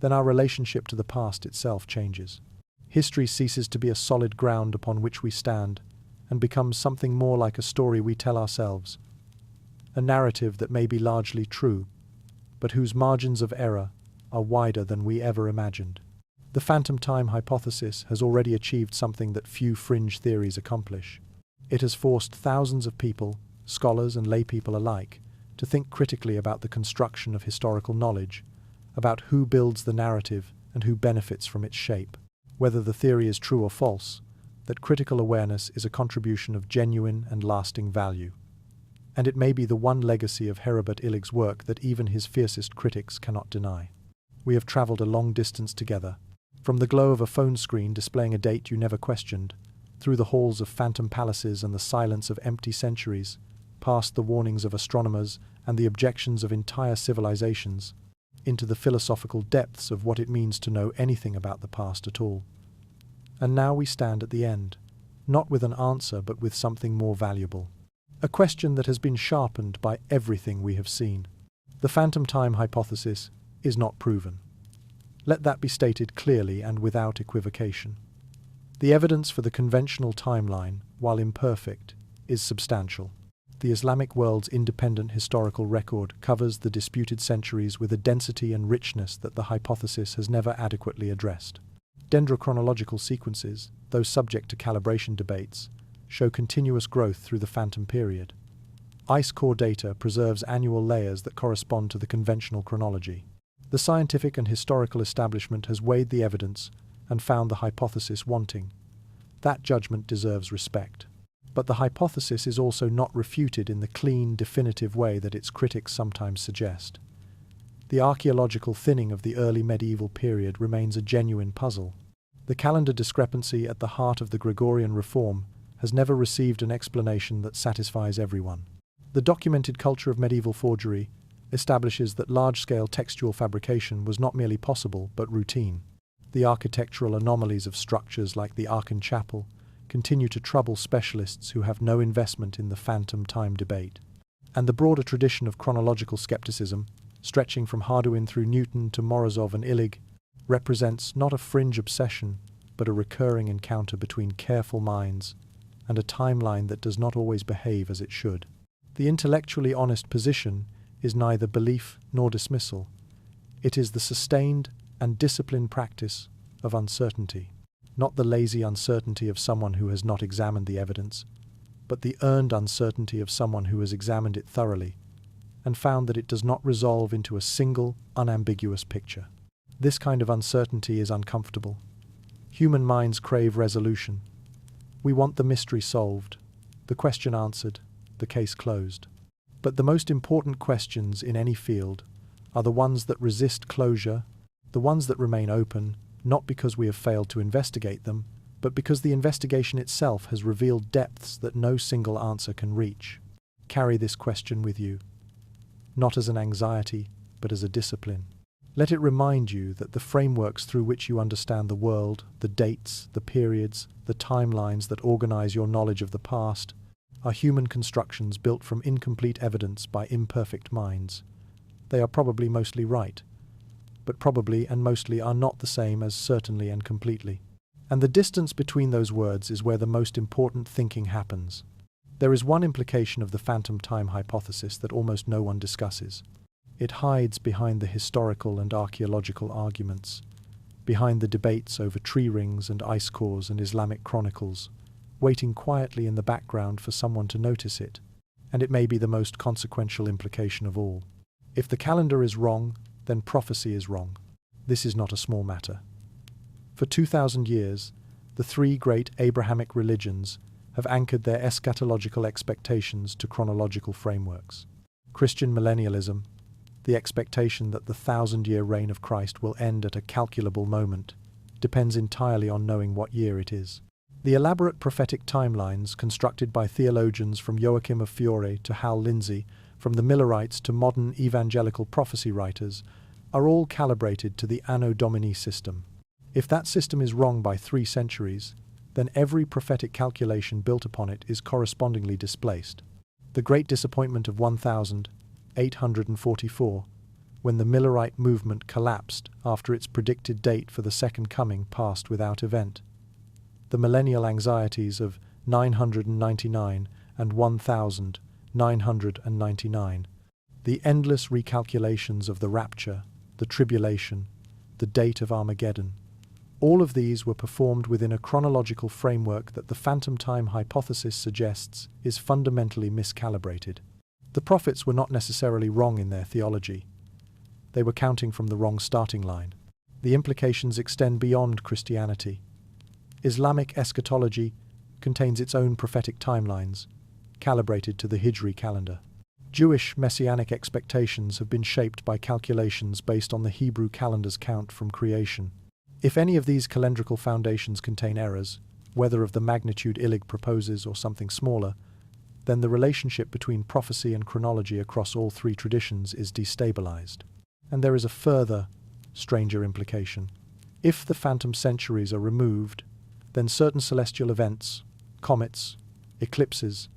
then our relationship to the past itself changes. History ceases to be a solid ground upon which we stand, and becomes something more like a story we tell ourselves, a narrative that may be largely true, but whose margins of error are wider than we ever imagined. The phantom time hypothesis has already achieved something that few fringe theories accomplish. It has forced thousands of people, scholars and laypeople alike, to think critically about the construction of historical knowledge, about who builds the narrative and who benefits from its shape. Whether the theory is true or false, that critical awareness is a contribution of genuine and lasting value. And it may be the one legacy of Heribert Illig's work that even his fiercest critics cannot deny. We have travelled a long distance together, from the glow of a phone screen displaying a date you never questioned, through the halls of phantom palaces and the silence of empty centuries, past the warnings of astronomers and the objections of entire civilizations, into the philosophical depths of what it means to know anything about the past at all. And now we stand at the end, not with an answer but with something more valuable. A question that has been sharpened by everything we have seen. The phantom time hypothesis is not proven. Let that be stated clearly and without equivocation. The evidence for the conventional timeline, while imperfect, is substantial. the Islamic world's independent historical record covers the disputed centuries with a density and richness that the hypothesis has never adequately addressed. Dendrochronological sequences, though subject to calibration debates, show continuous growth through the phantom period. Ice core data preserves annual layers that correspond to the conventional chronology. The scientific and historical establishment has weighed the evidence and found the hypothesis wanting. That judgment deserves respect. But the hypothesis is also not refuted in the clean, definitive way that its critics sometimes suggest. The archaeological thinning of the early medieval period remains a genuine puzzle. The calendar discrepancy at the heart of the Gregorian reform has never received an explanation that satisfies everyone. The documented culture of medieval forgery establishes that large-scale textual fabrication was not merely possible but routine. The architectural anomalies of structures like the Aachen Chapel continue to trouble specialists who have no investment in the phantom time debate. And the broader tradition of chronological skepticism, stretching from Harduin through Newton to Morozov and Illig, represents not a fringe obsession, but a recurring encounter between careful minds and a timeline that does not always behave as it should. The intellectually honest position is neither belief nor dismissal. It is the sustained and disciplined practice of uncertainty, not the lazy uncertainty of someone who has not examined the evidence, but the earned uncertainty of someone who has examined it thoroughly and found that it does not resolve into a single, unambiguous picture. This kind of uncertainty is uncomfortable. Human minds crave resolution. We want the mystery solved, the question answered, the case closed. But the most important questions in any field are the ones that resist closure, the ones that remain open, not because we have failed to investigate them, but because the investigation itself has revealed depths that no single answer can reach. Carry this question with you, not as an anxiety, but as a discipline. Let it remind you that the frameworks through which you understand the world, the dates, the periods, the timelines that organize your knowledge of the past, are human constructions built from incomplete evidence by imperfect minds. They are probably mostly right, but probably and mostly are not the same as certainly and completely. And the distance between those words is where the most important thinking happens. There is one implication of the phantom time hypothesis that almost no one discusses. It hides behind the historical and archaeological arguments, behind the debates over tree rings and ice cores and Islamic chronicles, waiting quietly in the background for someone to notice it, and it may be the most consequential implication of all. If the calendar is wrong, then prophecy is wrong. This is not a small matter. For 2,000 years, the three great Abrahamic religions have anchored their eschatological expectations to chronological frameworks. Christian millennialism, the expectation that the 1,000-year reign of Christ will end at a calculable moment, depends entirely on knowing what year it is. The elaborate prophetic timelines constructed by theologians from Joachim of Fiore to Hal Lindsey, from the Millerites to modern evangelical prophecy writers, are all calibrated to the Anno Domini system. If that system is wrong by 3 centuries, then every prophetic calculation built upon it is correspondingly displaced. The great disappointment of 1844, when the Millerite movement collapsed after its predicted date for the Second Coming passed without event. The millennial anxieties of 999 and 1999, the endless recalculations of the rapture, the tribulation, the date of Armageddon. All of these were performed within a chronological framework that the phantom time hypothesis suggests is fundamentally miscalibrated. The prophets were not necessarily wrong in their theology. They were counting from the wrong starting line. The implications extend beyond Christianity. Islamic eschatology contains its own prophetic timelines, calibrated to the Hijri calendar. Jewish messianic expectations have been shaped by calculations based on the Hebrew calendar's count from creation. If any of these calendrical foundations contain errors, whether of the magnitude Illig proposes or something smaller, then the relationship between prophecy and chronology across all 3 traditions is destabilized. And there is a further, stranger implication. If the phantom centuries are removed, then certain celestial events, comets, eclipses,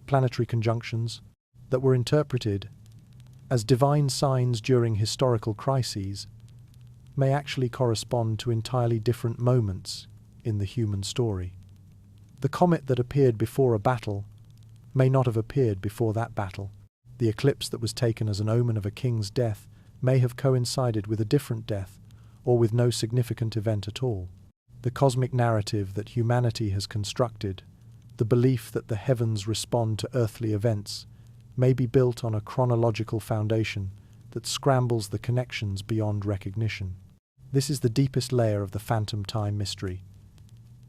planetary conjunctions, that were interpreted as divine signs during historical crises may actually correspond to entirely different moments in the human story. The comet that appeared before a battle may not have appeared before that battle. The eclipse that was taken as an omen of a king's death may have coincided with a different death, or with no significant event at all. The cosmic narrative that humanity has constructed, the belief that the heavens respond to earthly events, may be built on a chronological foundation that scrambles the connections beyond recognition. This is the deepest layer of the phantom time mystery.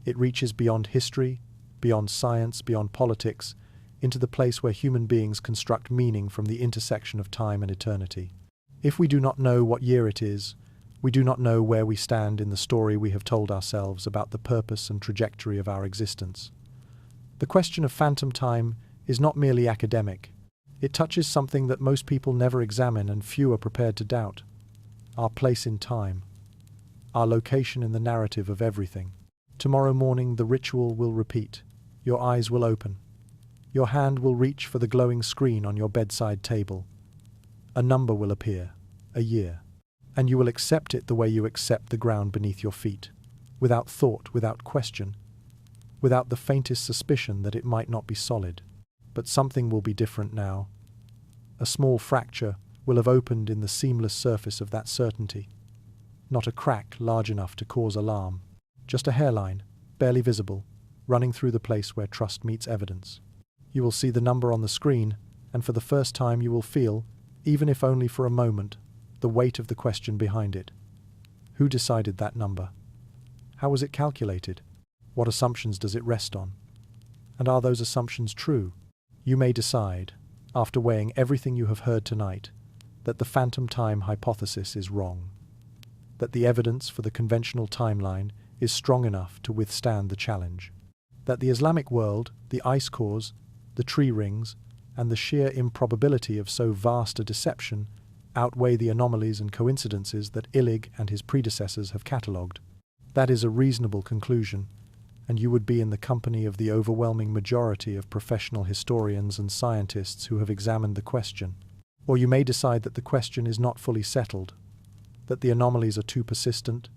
It reaches beyond history, beyond science, beyond politics, into the place where human beings construct meaning from the intersection of time and eternity. If we do not know what year it is, we do not know where we stand in the story we have told ourselves about the purpose and trajectory of our existence. The question of phantom time is not merely academic. It touches something that most people never examine and few are prepared to doubt: our place in time, our location in the narrative of everything. Tomorrow morning the ritual will repeat. Your eyes will open. Your hand will reach for the glowing screen on your bedside table. A number will appear, a year, and you will accept it the way you accept the ground beneath your feet, without thought, without question, without the faintest suspicion that it might not be solid. But something will be different now. A small fracture will have opened in the seamless surface of that certainty. Not a crack large enough to cause alarm, just a hairline, barely visible, running through the place where trust meets evidence. You will see the number on the screen, and for the first time you will feel, even if only for a moment, the weight of the question behind it. Who decided that number? How was it calculated? What assumptions does it rest on? And are those assumptions true? You may decide, after weighing everything you have heard tonight, that the phantom time hypothesis is wrong, that the evidence for the conventional timeline is strong enough to withstand the challenge, that the Islamic world, the ice cores, the tree rings, and the sheer improbability of so vast a deception outweigh the anomalies and coincidences that Illig and his predecessors have catalogued. That is a reasonable conclusion, and you would be in the company of the overwhelming majority of professional historians and scientists who have examined the question. Or you may decide that the question is not fully settled, that the anomalies are too persistent,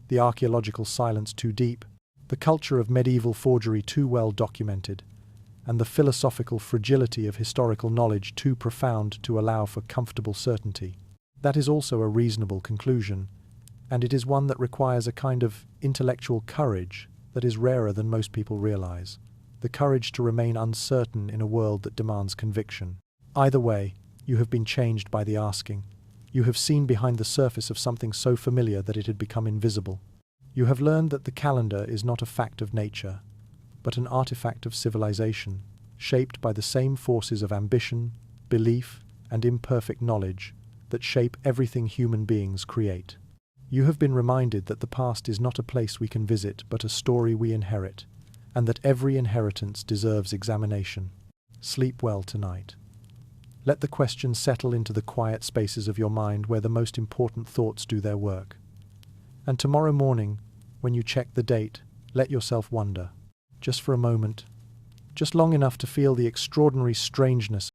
the archaeological silence too deep, the culture of medieval forgery too well documented, and the philosophical fragility of historical knowledge too profound to allow for comfortable certainty. That is also a reasonable conclusion, and it is one that requires a kind of intellectual courage that is rarer than most people realize, the courage to remain uncertain in a world that demands conviction. Either way, you have been changed by the asking. You have seen behind the surface of something so familiar that it had become invisible. You have learned that the calendar is not a fact of nature, but an artifact of civilization, shaped by the same forces of ambition, belief, and imperfect knowledge that shape everything human beings create. You have been reminded that the past is not a place we can visit, but a story we inherit, and that every inheritance deserves examination. Sleep well tonight. Let the question settle into the quiet spaces of your mind where the most important thoughts do their work. And tomorrow morning, when you check the date, let yourself wonder, just for a moment, just long enough to feel the extraordinary strangeness